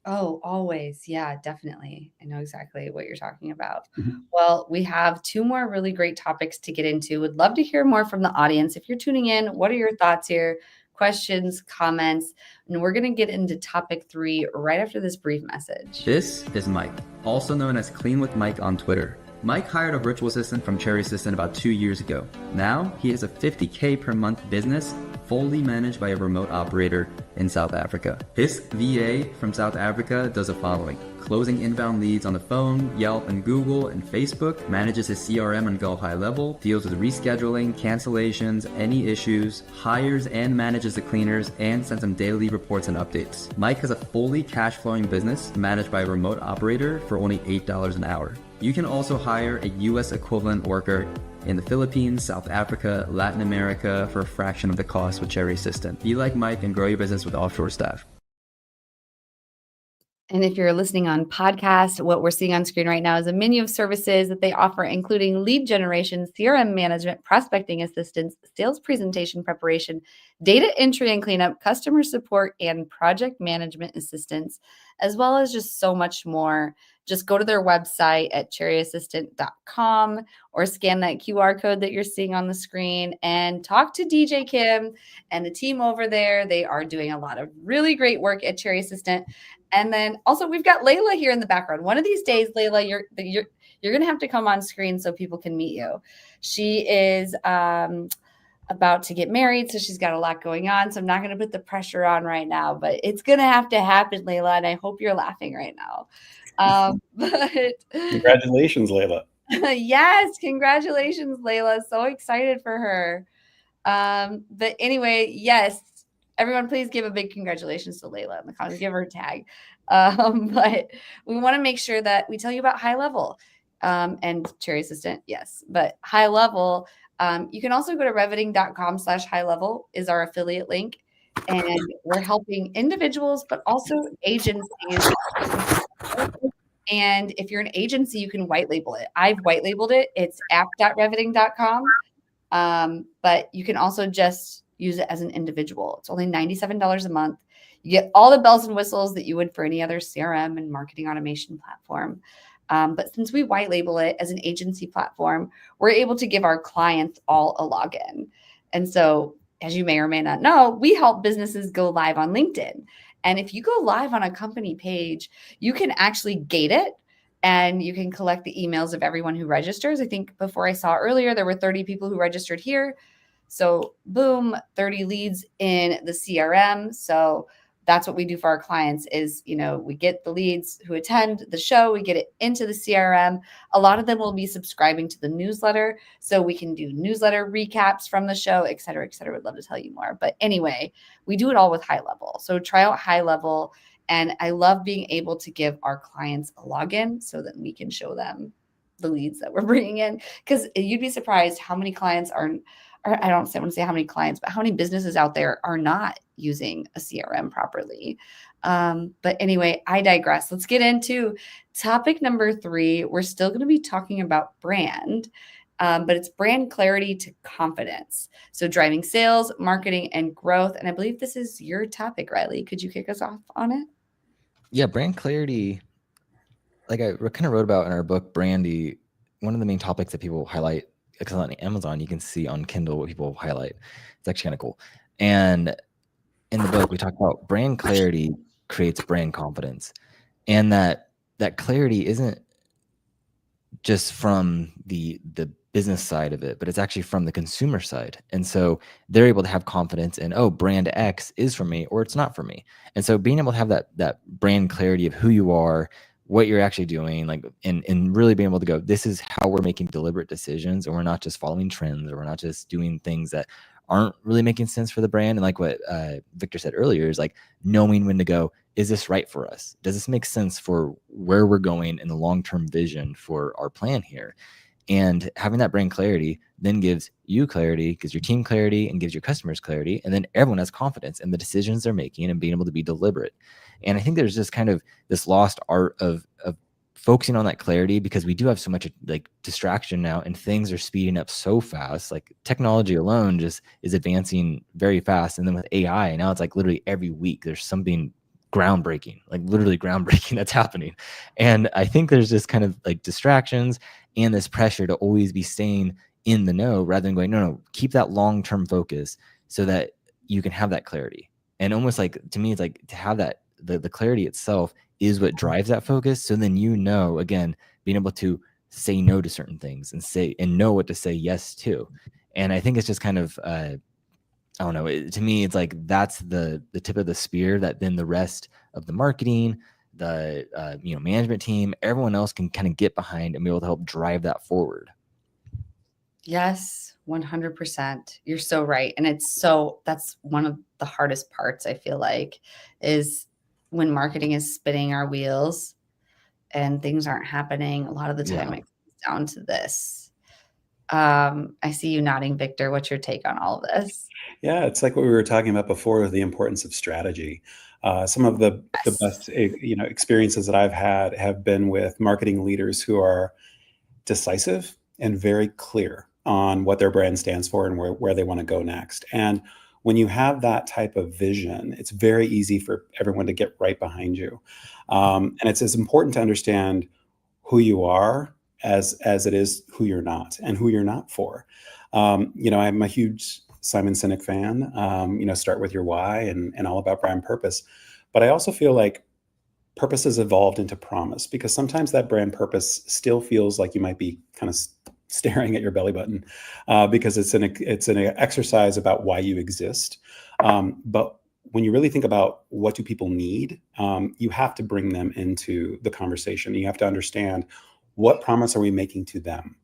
Oh, always. Yeah, definitely. I know exactly what you're talking about.
Mm-hmm.
Well, we have 2 more really great topics to get into. Would love to hear more from the audience. If you're tuning in, what are your thoughts here? Questions, comments, and we're going to get into topic 3 right after this brief message.
This is Mike, also known as Clean with Mike on Twitter. Mike hired a virtual assistant from Cherry Assistant about 2 years ago. Now he has a $50K per month business, fully managed by a remote operator in South Africa. His VA from South Africa does the following: closing inbound leads on the phone, Yelp and Google and Facebook, manages his CRM and Go High Level, deals with rescheduling, cancellations, any issues, hires and manages the cleaners, and sends them daily reports and updates. Mike has a fully cash flowing business managed by a remote operator for only $8 an hour. You can also hire a US equivalent worker in the Philippines, South Africa, Latin America for a fraction of the cost with Cherry Assistant. Be like Mike and grow your business with offshore staff.
And if you're listening on podcast, what we're seeing on screen right now is a menu of services that they offer, including lead generation, CRM management, prospecting assistance, sales presentation preparation, data entry and cleanup, customer support, and project management assistance, as well as just so much more. Just go to their website at cherryassistant.com or scan that QR code that you're seeing on the screen and talk to DJ Kim and the team over there. They are doing a lot of really great work at Cherry Assistant. And then also we've got Layla here in the background. One of these days, Layla, you're going to have to come on screen so people can meet you. She is about to get married, so she's got a lot going on. So I'm not going to put the pressure on right now, but it's going to have to happen, Layla. And I hope you're laughing right now. But
Congratulations, Layla.
Yes, congratulations, Layla. So excited for her. But anyway, yes. Everyone, please give a big congratulations to Layla in the comments. Give her a tag. But we want to make sure that we tell you about High Level and Cherry Assistant. Yes, but High Level, you can also go to reveting.com/high level is our affiliate link. And we're helping individuals, but also agencies. And if you're an agency, you can white label it. I've white labeled it. It's app.reveting.com. But you can also just use it as an individual. It's only $97 a month. You get all the bells and whistles that you would for any other CRM and marketing automation platform. But since we white label it as an agency platform, we're able to give our clients all a login. And so, as you may or may not know, we help businesses go live on LinkedIn. And if you go live on a company page, you can actually gate it and you can collect the emails of everyone who registers. I think before I saw earlier, there were 30 people who registered here. So boom, 30 leads in the CRM. So that's what we do for our clients is, we get the leads who attend the show, we get it into the CRM. A lot of them will be subscribing to the newsletter. So we can do newsletter recaps from the show, et cetera, et cetera. Would love to tell you more. But anyway, we do it all with High Level. So try out High Level. And I love being able to give our clients a login so that we can show them the leads that we're bringing in. Because you'd be surprised how many clients want to say how many clients, but how many businesses out there are not using a CRM properly. But anyway, I digress. Let's get into topic number 3. We're still going to be talking about brand, but it's brand clarity to confidence. So driving sales, marketing, and growth. And I believe this is your topic, Reilly. Could you kick us off on it?
Yeah, brand clarity, like I kind of wrote about in our book, Brandy, one of the main topics that people highlight, because on Amazon, you can see on Kindle what people highlight. It's actually kind of cool. And in the book, we talk about brand clarity creates brand confidence. And that clarity isn't just from the business side of it, but it's actually from the consumer side. And so they're able to have confidence in, brand X is for me or it's not for me. And so being able to have that brand clarity of who you are, what you're actually doing, like, and really being able to go, this is how we're making deliberate decisions, and we're not just following trends, or we're not just doing things that aren't really making sense for the brand. And like what Victor said earlier is like knowing when to go, is this right for us? Does this make sense for where we're going in the long-term vision for our plan here? And having that brand clarity then gives you clarity, gives your team clarity, and gives your customers clarity. And then everyone has confidence in the decisions they're making and being able to be deliberate. And I think there's just kind of this lost art of focusing on that clarity, because we do have so much like distraction now, and things are speeding up so fast. Like technology alone just is advancing very fast. And then with AI, now it's like literally every week there's something groundbreaking, like literally groundbreaking that's happening. And I think there's just kind of like distractions and this pressure to always be staying in the know rather than going, no, keep that long-term focus so that you can have that clarity. And almost like, to me, it's like to have that, the clarity itself is what drives that focus. So then, again, being able to say no to certain things and know what to say yes to. And I think it's just kind of, I don't know, to me, it's like, that's the tip of the spear that then the rest of the marketing, the, management team, everyone else can kind of get behind and be able to help drive that forward.
Yes, 100%. You're so right. And that's one of the hardest parts, I feel like, is when marketing is spinning our wheels. and things aren't happening, a lot of the time
Yeah.
it comes down to this. I see you nodding, Victor. What's your take on all of this?
Yeah, it's like what we were talking about before, the importance of strategy. Some of the best experiences that I've had have been with marketing leaders who are decisive and very clear on what their brand stands for and where they want to go next. And when you have that type of vision, it's very easy for everyone to get right behind you. And it's as important to understand who you are as it is who you're not and who you're not for. I'm a huge Simon Sinek fan. Start with your why and all about brand purpose. But I also feel like purpose has evolved into promise, because sometimes that brand purpose still feels like you might be kind of staring at your belly button, because it's an exercise about why you exist. But when you really think about what do people need, you have to bring them into the conversation. You have to understand, what promise are we making to them?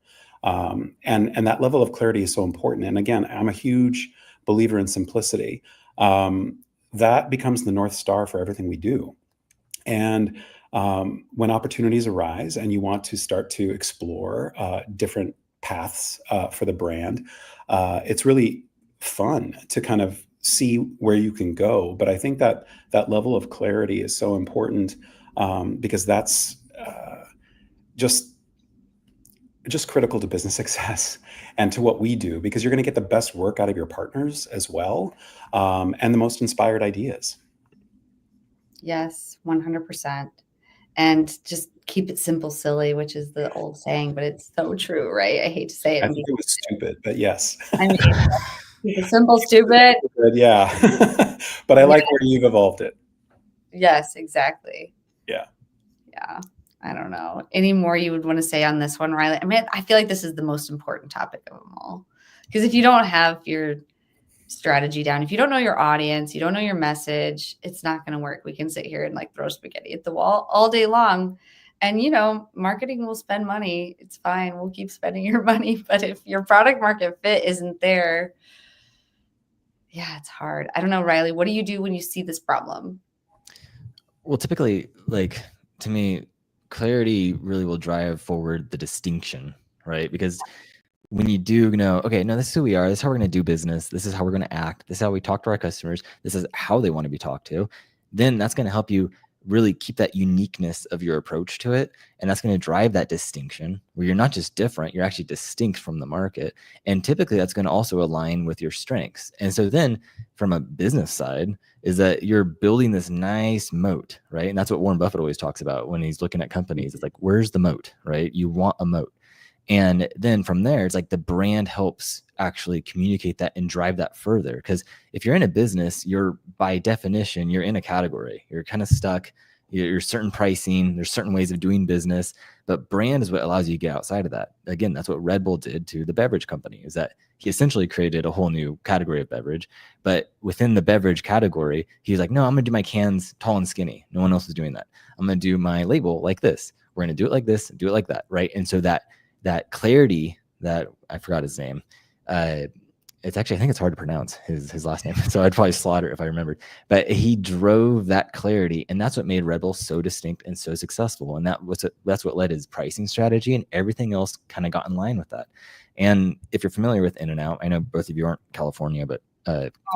And that level of clarity is so important. And again, I'm a huge believer in simplicity. That becomes the North Star for everything we do. And when opportunities arise and you want to start to explore different paths for the brand, it's really fun to kind of see where you can go. But I think that level of clarity is so important, because that's just critical to business success and to what we do, because you're going to get the best work out of your partners as well, and the most inspired ideas.
Yes, 100%. And just keep it simple, silly, which is the old saying, but it's so true, right? I hate to say it.
I think it was stupid, but yes.
I mean, keep it simple, stupid.
Yeah. But I like where you've evolved it.
Yes, exactly.
Yeah.
Yeah. I don't know. Any more you would want to say on this one, Reilly? I mean, I feel like this is the most important topic of them all. Because if you don't have your strategy down, if you don't know your audience, you don't know your message, it's not going to work. We can sit here and like throw spaghetti at the wall all day long. And, marketing will spend money. It's fine. We'll keep spending your money. But if your product market fit isn't there, yeah, it's hard. I don't know, Reilly, what do you do when you see this problem?
Well, typically, to me, clarity really will drive forward the distinction, right? Because when you do know, okay, no, this is who we are. This is how we're going to do business. This is how we're going to act. This is how we talk to our customers. This is how they want to be talked to. Then that's going to help you really keep that uniqueness of your approach to it. And that's going to drive that distinction where you're not just different, you're actually distinct from the market. And typically that's going to also align with your strengths. And so then from a business side is that you're building this nice moat, right? And that's what Warren Buffett always talks about when he's looking at companies. It's like, where's the moat, right? You want a moat. And then from there, it's like the brand helps actually communicate that and drive that further. Because if you're in a business, you're by definition, you're in a category. You're kind of stuck. You're certain pricing. There's certain ways of doing business. But brand is what allows you to get outside of that. Again, that's what Red Bull did to the beverage company, is that he essentially created a whole new category of beverage. But within the beverage category, he's like, no, I'm going to do my cans tall and skinny. No one else is doing that. I'm going to do my label like this. We're going to do it like this, do it like that, right? And so that clarity, that I forgot his name. It's actually, I think it's hard to pronounce his last name. So I'd probably slaughter it if I remembered. But he drove that clarity, and that's what made Red Bull so distinct and so successful. And that's what led his pricing strategy, and everything else kind of got in line with that. And if you're familiar with In-N-Out, I know both of you aren't California, but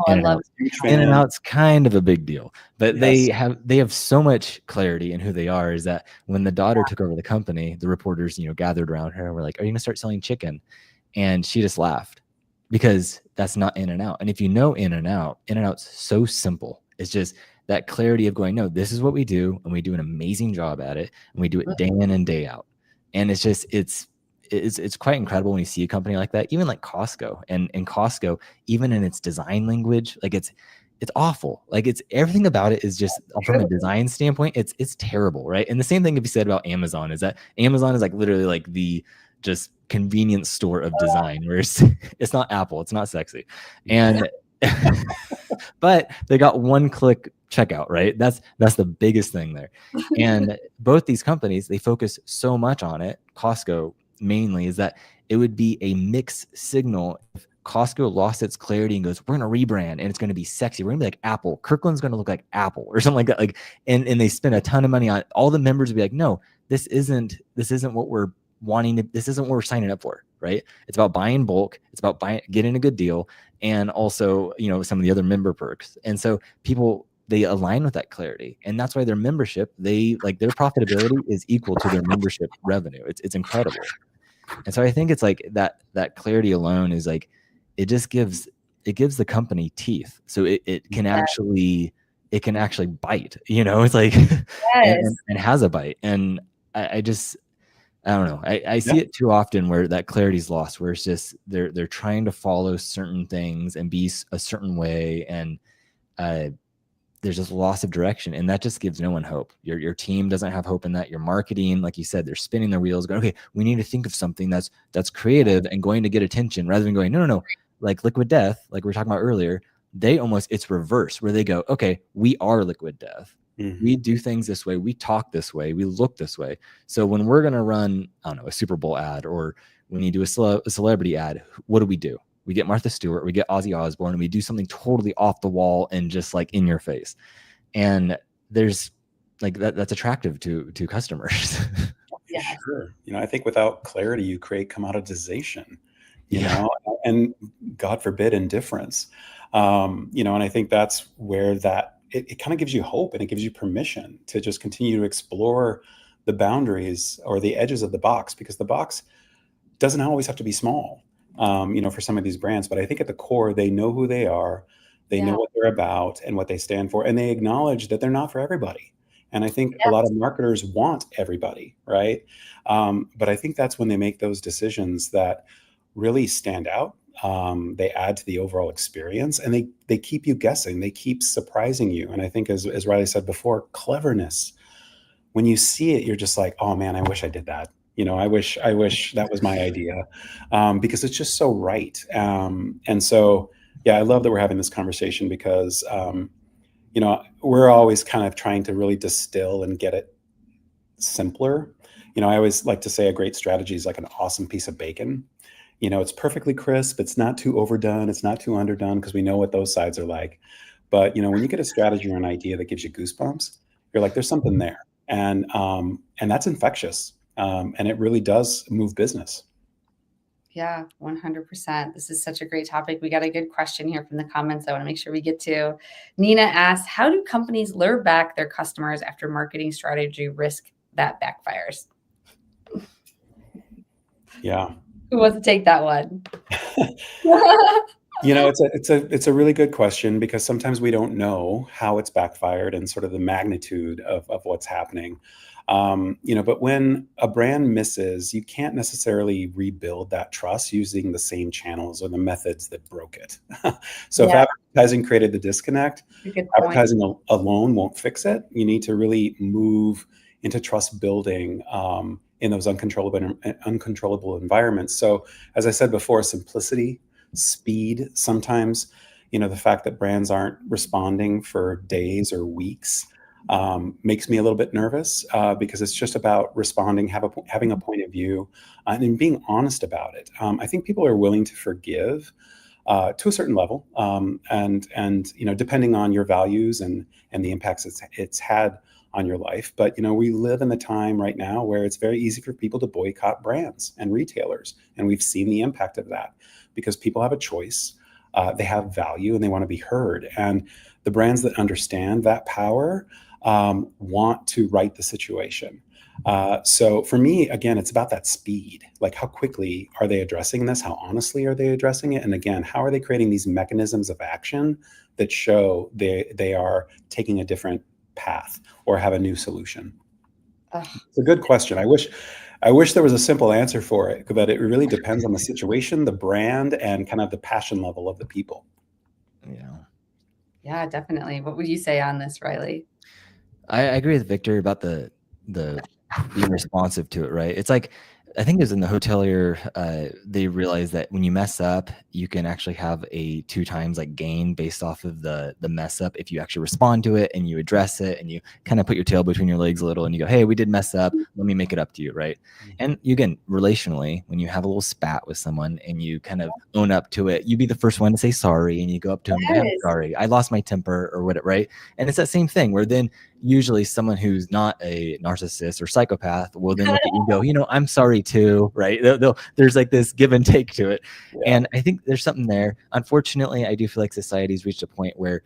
In-N-Out's kind of a big deal. But yes, they have so much clarity in who they are, is that when the daughter took over the company, the reporters, gathered around her and were like, are you gonna start selling chicken? And she just laughed, because that's not In-N-Out. And if you know In-N-Out's so simple. It's just that clarity of going, no, this is what we do, and we do an amazing job at it, and we do it day in and day out. And it's just it's quite incredible when you see a company like that, even like Costco. And Costco, even in its design language, like it's awful. Like it's everything about it is just, from a design standpoint, it's terrible, right? And the same thing can be said about Amazon, is that Amazon is like literally like the just convenience store of design, where it's not Apple, it's not sexy. And but they got one-click checkout, right? That's the biggest thing there. And both these companies, they focus so much on it. Costco mainly, is that it would be a mixed signal if Costco lost its clarity and goes, we're going to rebrand and it's going to be sexy. We're going to be like Apple. Kirkland's going to look like Apple or something like that. And they spend a ton of money on it. All the members would be like, no, this isn't what we're wanting to, this isn't what we're signing up for, right? It's about buying bulk. It's about getting a good deal. And also, you know, some of the other member perks. And so people, they align with that clarity. And that's why their membership, their profitability is equal to their membership revenue. It's incredible. And so I think it's like that clarity alone is like, it gives the company teeth. So it can actually bite, you know, it's like, and has a bite. And I don't know. I see it too often where that clarity is lost, where it's just they're trying to follow certain things and be a certain way, and there's just loss of direction, and that just gives no one hope. Your team doesn't have hope in that. Your marketing, like you said, they're spinning their wheels, going, okay, we need to think of something that's creative and going to get attention, rather than going, no, like Liquid Death, like we were talking about earlier. It's reverse, where they go, okay, we are Liquid Death. We do things this way. We talk this way. We look this way. So when we're going to run, I don't know, a Super Bowl ad, or when you do a celebrity ad, what do? We get Martha Stewart, we get Ozzy Osbourne, and we do something totally off the wall and just like in your face. And there's like that's attractive to customers.
Yeah.
Sure. You know, I think without clarity, you create commoditization, you know, and God forbid, indifference. You know, and I think that's where it kind of gives you hope, and it gives you permission to just continue to explore the boundaries or the edges of the box, because the box doesn't always have to be small, you know, for some of these brands. But I think at the core, they know who they are, they know what they're about and what they stand for, and they acknowledge that they're not for everybody. And I think a lot of marketers want everybody, right? But I think that's when they make those decisions that really stand out. They add to the overall experience, and they keep you guessing. They keep surprising you. And I think, as Reilly said before, cleverness. When you see it, you're just like, oh man, I wish I did that. You know, I wish that was my idea, because it's just so right. And so, yeah, I love that we're having this conversation, because, you know, we're always kind of trying to really distill and get it simpler. You know, I always like to say a great strategy is like an awesome piece of bacon. You know, it's perfectly crisp. It's not too overdone. It's not too underdone, because we know what those sides are like. But, you know, when you get a strategy or an idea that gives you goosebumps, you're like, there's something there. And that's infectious. And it really does move business.
Yeah, 100%. This is such a great topic. We got a good question here from the comments I want to make sure we get to. Nina asks, how do companies lure back their customers after marketing strategy risk that backfires?
Yeah.
Who wants to take that one?
You know, it's a really good question, because sometimes we don't know how it's backfired and sort of the magnitude of what's happening. You know, but when a brand misses, you can't necessarily rebuild that trust using the same channels or the methods that broke it. So if advertising created the disconnect, advertising alone won't fix it. You need to really move into trust building in those uncontrollable environments. So as I said before, simplicity, speed. Sometimes, you know, the fact that brands aren't responding for days or weeks makes me a little bit nervous, because it's just about responding, having a point of view, and being honest about it. I think people are willing to forgive to a certain level, and you know, depending on your values and the impacts it's had on your life. But you know, we live in the time right now where it's very easy for people to boycott brands and retailers, and we've seen the impact of that, because people have a choice, they have value, and they want to be heard. And the brands that understand that power want to right the situation. So for me, again, it's about that speed. Like, how quickly are they addressing this? How honestly are they addressing it? And again, how are they creating these mechanisms of action that show they are taking a different path or have a new solution? It's a good question. I wish there was a simple answer for it, but it really depends on the situation, the brand, and kind of the passion level of the people.
Yeah, definitely. What would you say on this, Reilly?
I agree with Victor about the being responsive to it, right? It's like, I think it was in the hotelier, they realized that when you mess up, you can actually have a 2 times like gain based off of the mess up if you actually respond to it and you address it and you kind of put your tail between your legs a little and you go, hey, we did mess up, let me make it up to you, right? And you, again, relationally, when you have a little spat with someone and you kind of own up to it, you be the first one to say sorry, and you go up to them, I'm sorry, I lost my temper or whatever, right? And it's that same thing where then usually someone who's not a narcissist or psychopath will then look at you and go, you know, I'm sorry too, right? There's like this give and take to it.
Yeah.
And I think there's something there. Unfortunately, I do feel like society's reached a point where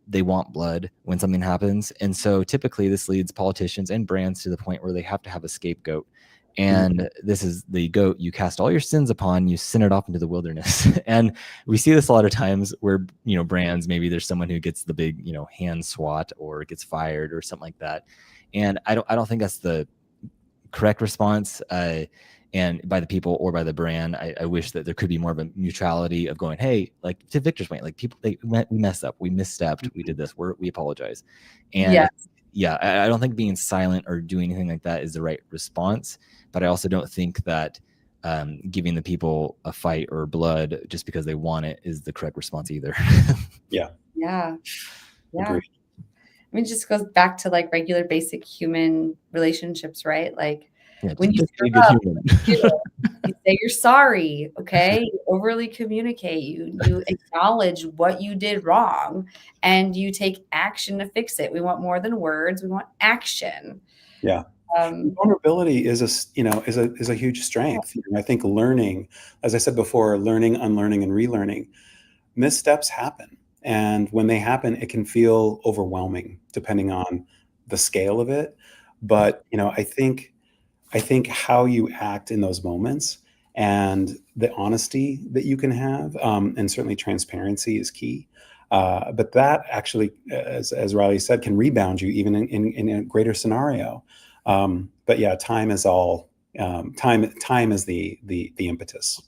they want blood when something happens. And so typically this leads politicians and brands to the point where they have to have a scapegoat. And this is the goat you cast all your sins upon, you send it off into the wilderness. And we see this a lot of times where, you know, brands, maybe there's someone who gets the big, you know, hand swat or gets fired or something like that. And I don't think that's the correct response. And by the people or by the brand, I wish that there could be more of a mutuality of going, hey, like to Victor's point, like people, we messed up, we misstepped, we did this, we apologize. And yeah, I don't think being silent or doing anything like that is the right response. But I also don't think that giving the people a fight or blood just because they want it is the correct response either.
Yeah.
Agreed.
I mean, it just goes back to like regular basic human relationships, right? Like when you screw up, you say you're sorry, okay? You overly communicate, you acknowledge what you did wrong, and you take action to fix it. We want more than words, we want action.
Yeah. Vulnerability is a huge strength. And I think learning, as I said before, learning, unlearning, and relearning, missteps happen. And when they happen, it can feel overwhelming depending on the scale of it. But, you know, I think how you act in those moments and the honesty that you can have, and certainly transparency is key. But that actually, as Reilly said, can rebound you even in a greater scenario. But yeah, time is all, time is the impetus.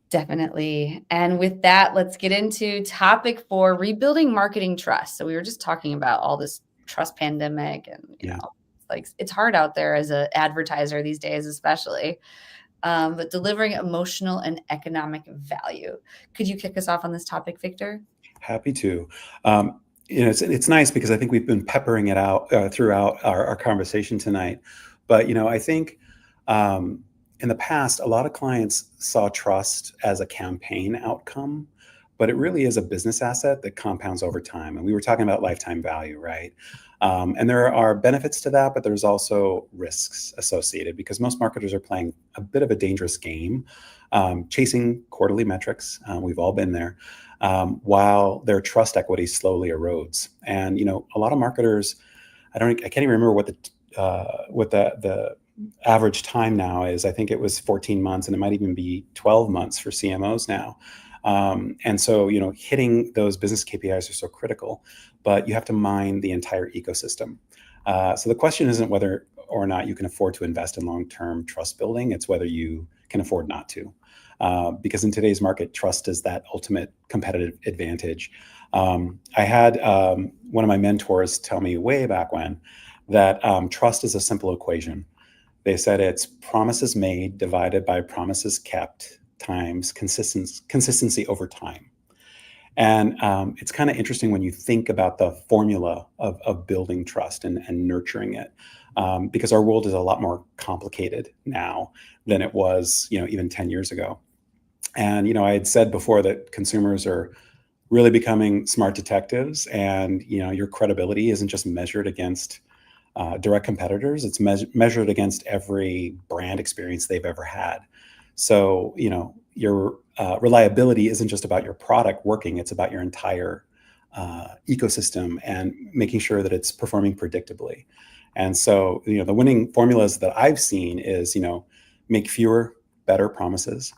Definitely. And with that, let's get into topic 4, rebuilding marketing trust. So we were just talking about all this trust pandemic and, you know, like it's hard out there as an advertiser these days, especially, but delivering emotional and economic value. Could you kick us off on this topic, Victor?
Happy to. You know, it's nice because I think we've been peppering it out throughout our conversation tonight. But, you know, I think in the past, a lot of clients saw trust as a campaign outcome, but it really is a business asset that compounds over time. And we were talking about lifetime value, right? And there are benefits to that, but there's also risks associated because most marketers are playing a bit of a dangerous game, chasing quarterly metrics. We've all been there. While their trust equity slowly erodes. And, you know, a lot of marketers, I can't even remember what the average time now is. I think it was 14 months and it might even be 12 months for CMOs now. And so, you know, hitting those business KPIs are so critical, but you have to mine the entire ecosystem. So the question isn't whether or not you can afford to invest in long-term trust building. It's whether you can afford not to. Because in today's market, trust is that ultimate competitive advantage. I had one of my mentors tell me way back when that trust is a simple equation. They said it's promises made divided by promises kept times consistency over time. And it's kind of interesting when you think about the formula of building trust and nurturing it, because our world is a lot more complicated now than it was, you know, even 10 years ago. And, you know, I had said before that consumers are really becoming smart detectives, and, you know, your credibility isn't just measured against direct competitors. It's measured against every brand experience they've ever had. So, you know, your reliability isn't just about your product working. It's about your entire ecosystem and making sure that it's performing predictably. And so, you know, the winning formulas that I've seen is, you know, make fewer, better promises,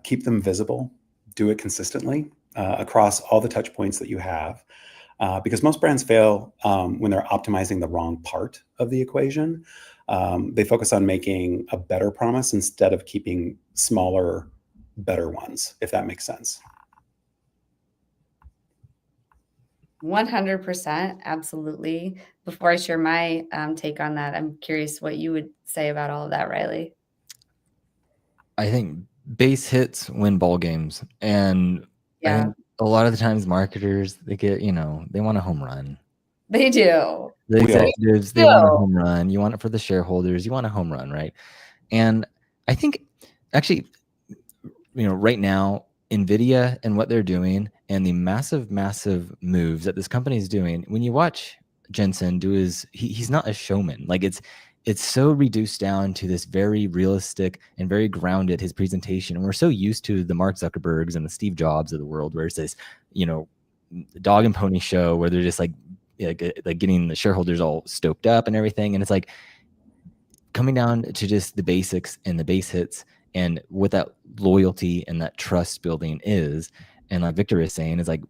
keep them visible, do it consistently across all the touch points that you have. Because most brands fail when they're optimizing the wrong part of the equation. They focus on making a better promise instead of keeping smaller, better ones, if that makes sense.
100%. Absolutely. Before I share my take on that, I'm curious what you would say about all of that, Reilly.
I think base hits win ball games. And I think a lot of the times marketers, they get, you know, they want a home run.
They do.
The executives, they want a home run. You want it for the shareholders. You want a home run, right? And I think actually, you know, right now, NVIDIA and what they're doing and the massive, massive moves that this company is doing. When you watch Jensen do he's not a showman. Like it's so reduced down to this very realistic and very grounded, his presentation. And we're so used to the Mark Zuckerbergs and the Steve Jobs of the world, where it's this, dog and pony show where they're just like getting the shareholders all stoked up and everything. And it's like coming down to just the basics and the base hits and what that loyalty and that trust building is. And like Victor is saying, is like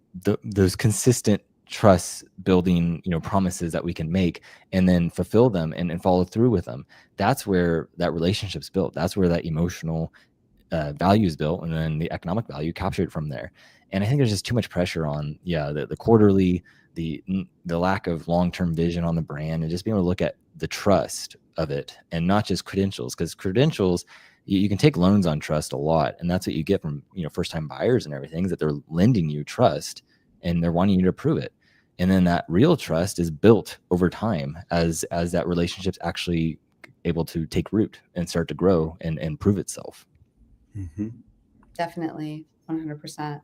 those consistent trust building, promises that we can make and then fulfill them and follow through with them. That's where that relationship's built. That's where that emotional value is built, and then the economic value captured from there. And I think there's just too much pressure on, the quarterly, the lack of long-term vision on the brand, and just being able to look at the trust of it and not just credentials, because credentials, you can take loans on trust a lot. And that's what you get from, first-time buyers and everything, is that they're lending you trust and they're wanting you to prove it. And then that real trust is built over time as that relationship's actually able to take root and start to grow and prove itself.
Mm-hmm.
Definitely. 100%.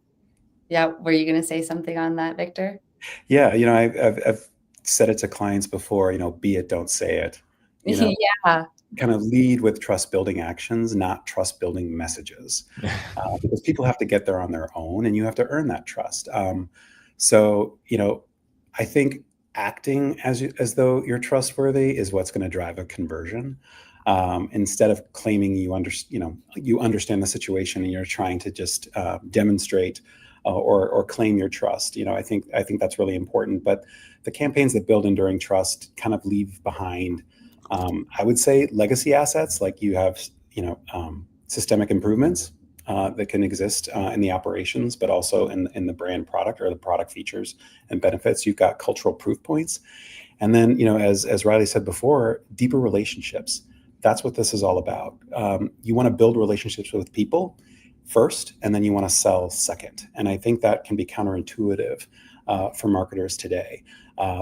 Yeah. Were you going to say something on that, Victor?
Yeah. I've said it to clients before, be it, don't say it.
Yeah.
Kind of lead with trust building actions, not trust building messages, because people have to get there on their own and you have to earn that trust. So, I think acting as though you're trustworthy is what's going to drive a conversion. Instead of claiming you understand the situation and you're trying to just demonstrate or claim your trust. I think that's really important. But the campaigns that build enduring trust kind of leave behind, I would say, legacy assets. Like you have, systemic improvements that can exist in the operations, but also in the brand product or the product features and benefits. You've got cultural proof points. And then, as Reilly said before, deeper relationships. That's what this is all about. You want to build relationships with people first, and then you want to sell second. And I think that can be counterintuitive for marketers today.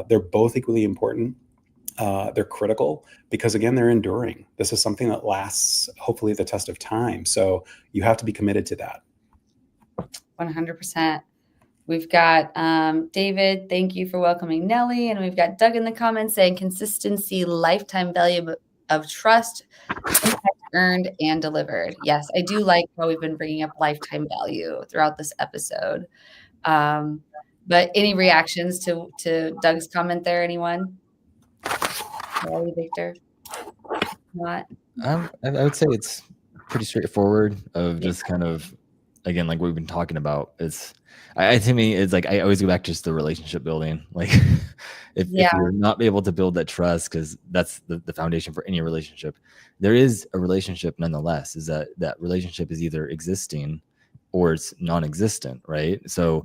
They're both equally important. They're critical because, again, they're enduring. This is something that lasts, hopefully, the test of time. So you have to be committed to that.
100%. We've got David, thank you for welcoming Nelly. And we've got Doug in the comments saying consistency, lifetime value of trust, impact earned and delivered. Yes, I do like how we've been bringing up lifetime value throughout this episode. But any reactions to Doug's comment there, anyone? Nelly, Victor? Not?
I would say it's pretty straightforward of just kind of, again, like what we've been talking about. To me, it's like, I always go back to just the relationship building. Like if you're not able to build that trust, because that's the foundation for any relationship, there is a relationship nonetheless, is that relationship is either existing or it's non-existent, right? So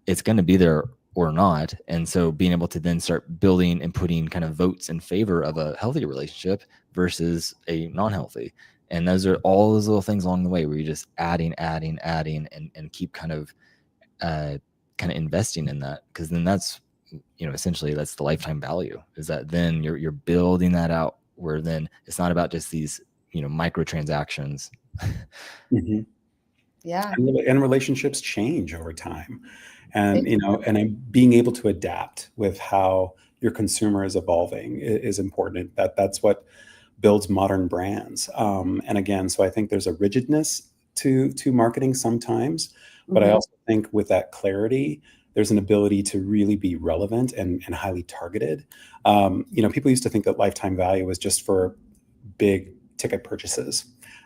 it's going to be there or not. And so being able to then start building and putting kind of votes in favor of a healthy relationship versus a non-healthy. And those are all those little things along the way where you're just adding and keep kind of investing in that. Because then that's, essentially that's the lifetime value, is that then you're building that out, where then it's not about just these, microtransactions.
Mm-hmm.
Yeah.
And relationships change over time. And, and being able to adapt with how your consumer is evolving is important. That's what builds modern brands. And again, so I think there's a rigidness to marketing sometimes, but I also think with that clarity, there's an ability to really be relevant and highly targeted. People used to think that lifetime value was just for big ticket purchases.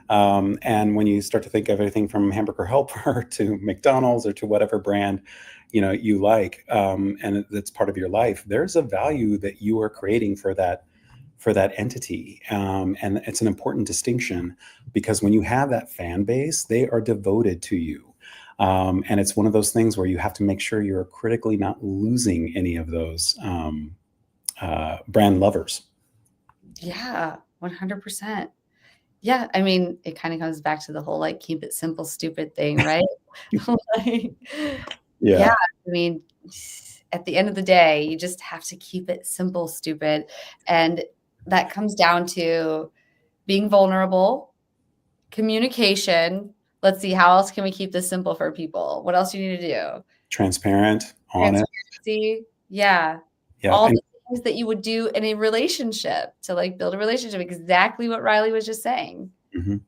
And when you start to think of everything from Hamburger Helper to McDonald's or to whatever brand, you like, and it's part of your life, there's a value that you are creating for that entity. And it's an important distinction, because when you have that fan base, they are devoted to you. And it's one of those things where you have to make sure you're critically not losing any of those brand lovers. Yeah,
100%. Yeah, I mean, it kind of comes back to the whole like keep it simple, stupid thing, right? Yeah. I mean, at the end of the day, you just have to keep it simple, stupid. And that comes down to being vulnerable, communication. Let's see, how else can we keep this simple for people? What else do you need to do?
transparent, honest.
Transparency. Yeah.
Yeah.
All
And
the things that you would do in a relationship to like build a relationship. Exactly what Reilly was just saying.
mhm.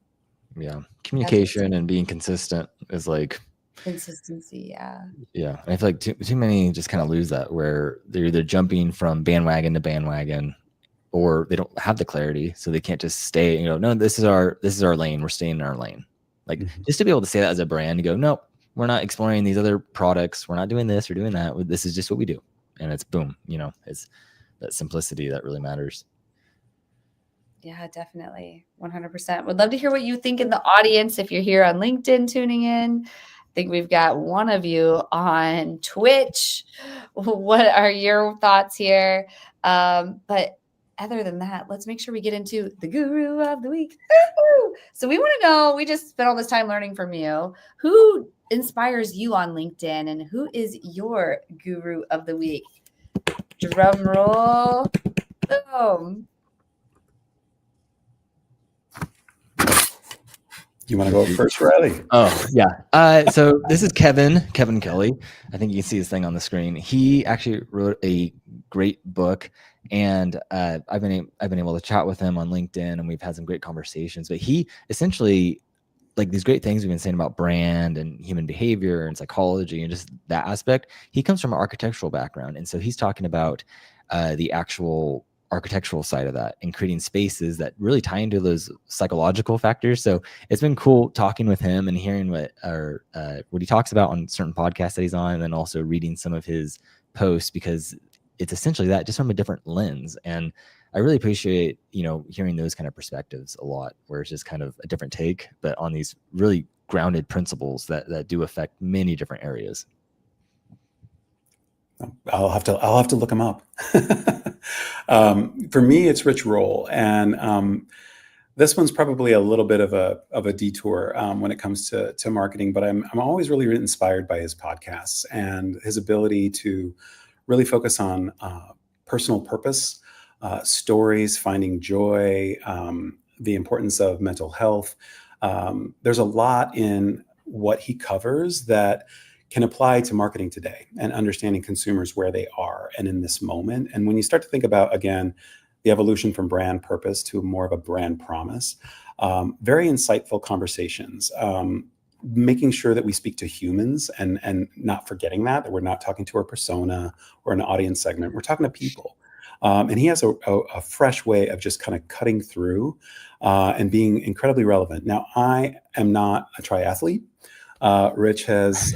Yeah. Communication and being consistent is like,
Consistency. Yeah.
yeah. I feel like too many just kind of lose that, where they're either jumping from bandwagon to bandwagon, or they don't have the clarity, so they can't just stay, you know, no, this is our lane. We're staying in our lane. Like,
Mhm.
just to be able to say that as a brand, to go, nope, we're not exploring these other products. We're not doing this or doing that. This is just what we do. And it's boom, you know, it's that simplicity that really matters.
Yeah, definitely. 100%. Would love to hear what you think in the audience. If you're here on LinkedIn tuning in, I think we've got one of you on Twitch. What are your thoughts here? But other than that, let's make sure we get into the guru of the week. Woo-hoo! So we want to know, we just spent all this time learning from you. Who inspires you on LinkedIn, and who is your guru of the week? Drum roll. Boom.
You want to go first, Reilly?
Oh, yeah. So this is Kevin Kelly. I think you can see his thing on the screen. He actually wrote a great book, and I've been able to chat with him on LinkedIn, and we've had some great conversations. But he essentially, like, these great things we've been saying about brand and human behavior and psychology and just that aspect, he comes from an architectural background. And so he's talking about the actual architectural side of that and creating spaces that really tie into those psychological factors. So it's been cool talking with him and hearing what he talks about on certain podcasts that he's on, and then also reading some of his posts, because it's essentially that, just from a different lens. And I really appreciate, you know, hearing those kind of perspectives a lot, where it's just kind of a different take, but on these really grounded principles that do affect many different areas.
I'll have to look him up. For me, it's Rich Roll, and this one's probably a little bit of a detour when it comes to marketing. But I'm always really inspired by his podcasts and his ability to really focus on personal purpose, stories, finding joy, the importance of mental health. There's a lot in what he covers that can apply to marketing today and understanding consumers where they are and in this moment. And when you start to think about, again, the evolution from brand purpose to more of a brand promise, very insightful conversations, making sure that we speak to humans and not forgetting that we're not talking to a persona or an audience segment. We're talking to people. And he has a fresh way of just kind of cutting through and being incredibly relevant. Now, I am not a triathlete. Rich has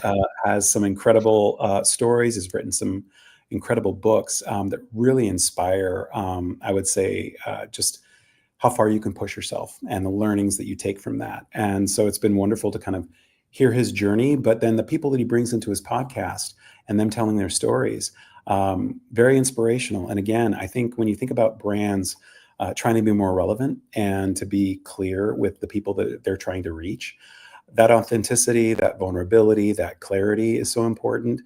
some incredible stories. Has written some incredible books that really inspire, I would say, just how far you can push yourself and the learnings that you take from that. And so it's been wonderful to kind of hear his journey, but then the people that he brings into his podcast and them telling their stories, very inspirational. And again, I think when you think about brands trying to be more relevant and to be clear with the people that they're trying to reach, that authenticity, that vulnerability, that clarity is so important.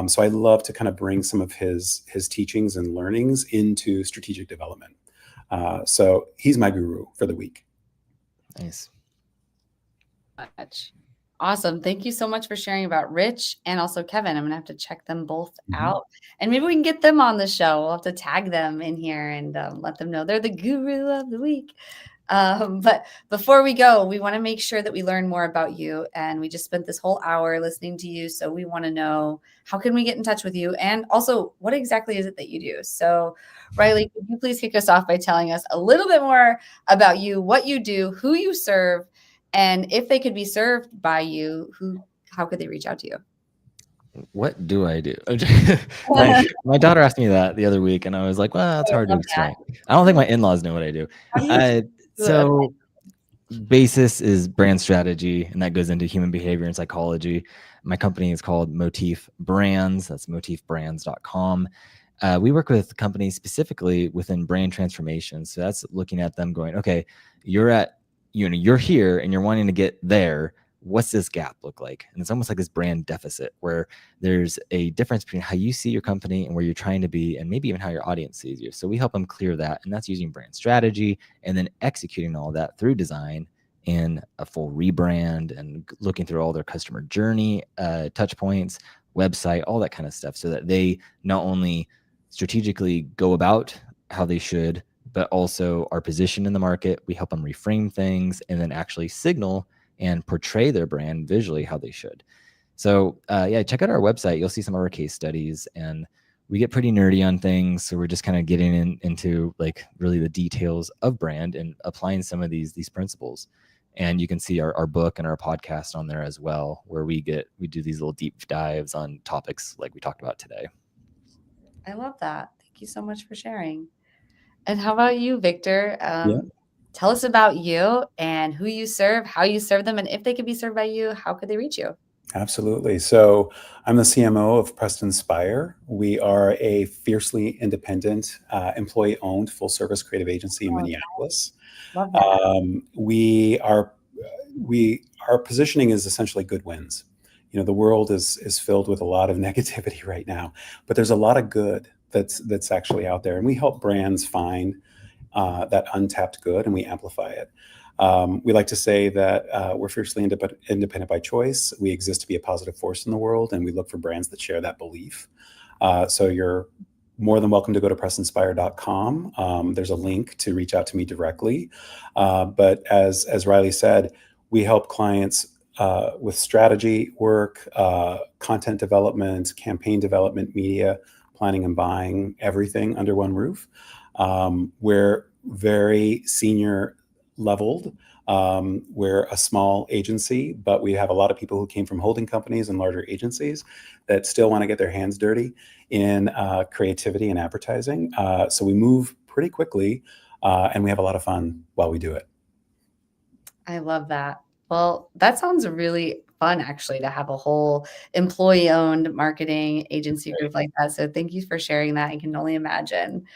So I love to kind of bring some of his teachings and learnings into strategic development. So he's my guru for the week.
Nice.
Awesome. Thank you so much for sharing about Rich and also Kevin. I'm going to have to check them both out, and maybe we can get them on the show. We'll have to tag them in here and let them know they're the guru of the week. But before we go, we want to make sure that we learn more about you. And we just spent this whole hour listening to you. So we want to know, how can we get in touch with you? And also, what exactly is it that you do? So Reilly, could you please kick us off by telling us a little bit more about you, what you do, who you serve, and if they could be served by you, how could they reach out to you?
What do I do? My daughter asked me that the other week, and I was like, well, that's hard to explain. I don't think my in-laws know what I do. So basis is brand strategy, and that goes into human behavior and psychology. My company is called Motif Brands. That's motifbrands.com. We work with companies specifically within brand transformation. So that's looking at them going, okay, you're here and you're wanting to get there. What's this gap look like? And it's almost like this brand deficit, where there's a difference between how you see your company and where you're trying to be, and maybe even how your audience sees you. So we help them clear that, and that's using brand strategy and then executing all that through design in a full rebrand and looking through all their customer journey touch points, website, all that kind of stuff, so that they not only strategically go about how they should, but also are positioned in the market. We help them reframe things and then actually signal and portray their brand visually how they should. So yeah, check out our website. You'll see some of our case studies, and we get pretty nerdy on things. So we're just kind of getting into like really the details of brand and applying some of these principles. And you can see our book and our podcast on there as well, where we do these little deep dives on topics like we talked about today.
I love that. Thank you so much for sharing. And how about you, Victor? Tell us about you and who you serve, how you serve them, and if they could be served by you, how could they reach you?
Absolutely. So I'm the CMO of Preston Spire. We are a fiercely independent, employee-owned, full-service creative agency in Minneapolis.
Love that.
Our positioning is essentially good wins. The world is filled with a lot of negativity right now, but there's a lot of good that's actually out there, and we help brands find that untapped good, and we amplify it. We like to say that we're fiercely independent by choice. We exist to be a positive force in the world, and we look for brands that share that belief. So you're more than welcome to go to prestonspire.com. There's a link to reach out to me directly. But as Reilly said, we help clients with strategy work, content development, campaign development, media planning and buying, everything under one roof. We're very senior leveled. We're a small agency, but we have a lot of people who came from holding companies and larger agencies that still want to get their hands dirty in creativity and advertising. So we move pretty quickly, and we have a lot of fun while we do it.
I love that. Well, that sounds really fun, actually, to have a whole employee-owned marketing agency group like that. So thank you for sharing that. I can only imagine.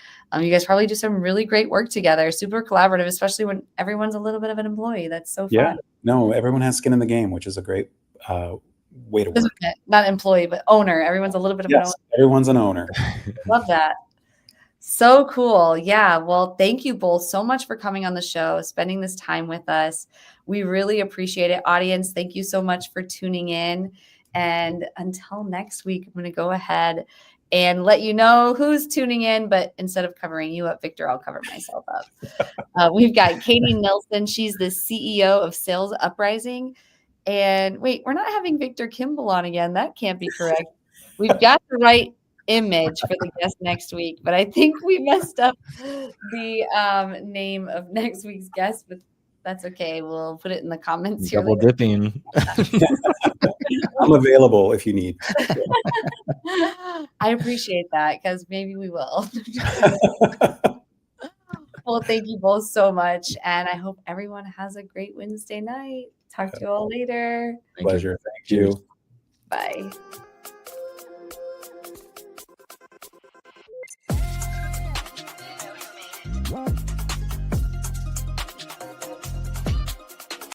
You guys probably do some really great work together, super collaborative, especially when everyone's a little bit of an employee. That's so fun.
Yeah, no, everyone has skin in the game, which is a great way to work.
Not employee, but owner. Everyone's a little bit of an owner.
Everyone's an owner.
Love that. So cool. Yeah. Well, thank you both so much for coming on the show, spending this time with us. We really appreciate it. Audience, thank you so much for tuning in. And until next week, I'm going to go ahead and let you know who's tuning in. But instead of covering you up, Victor, I'll cover myself up. We've got Katie Nelson. She's the CEO of Sales Uprising. And wait, we're not having Victor Kimble on again. That can't be correct. We've got the right image for the guest next week, but I think we messed up the name of next week's guest, but that's okay. We'll put it in the comments here.
Double dipping.
I'm available if you need.
I appreciate that, because maybe we will. Well, thank you both so much, and I hope everyone has a great Wednesday night. Talk to you all later.
Pleasure. Thank you.
Bye.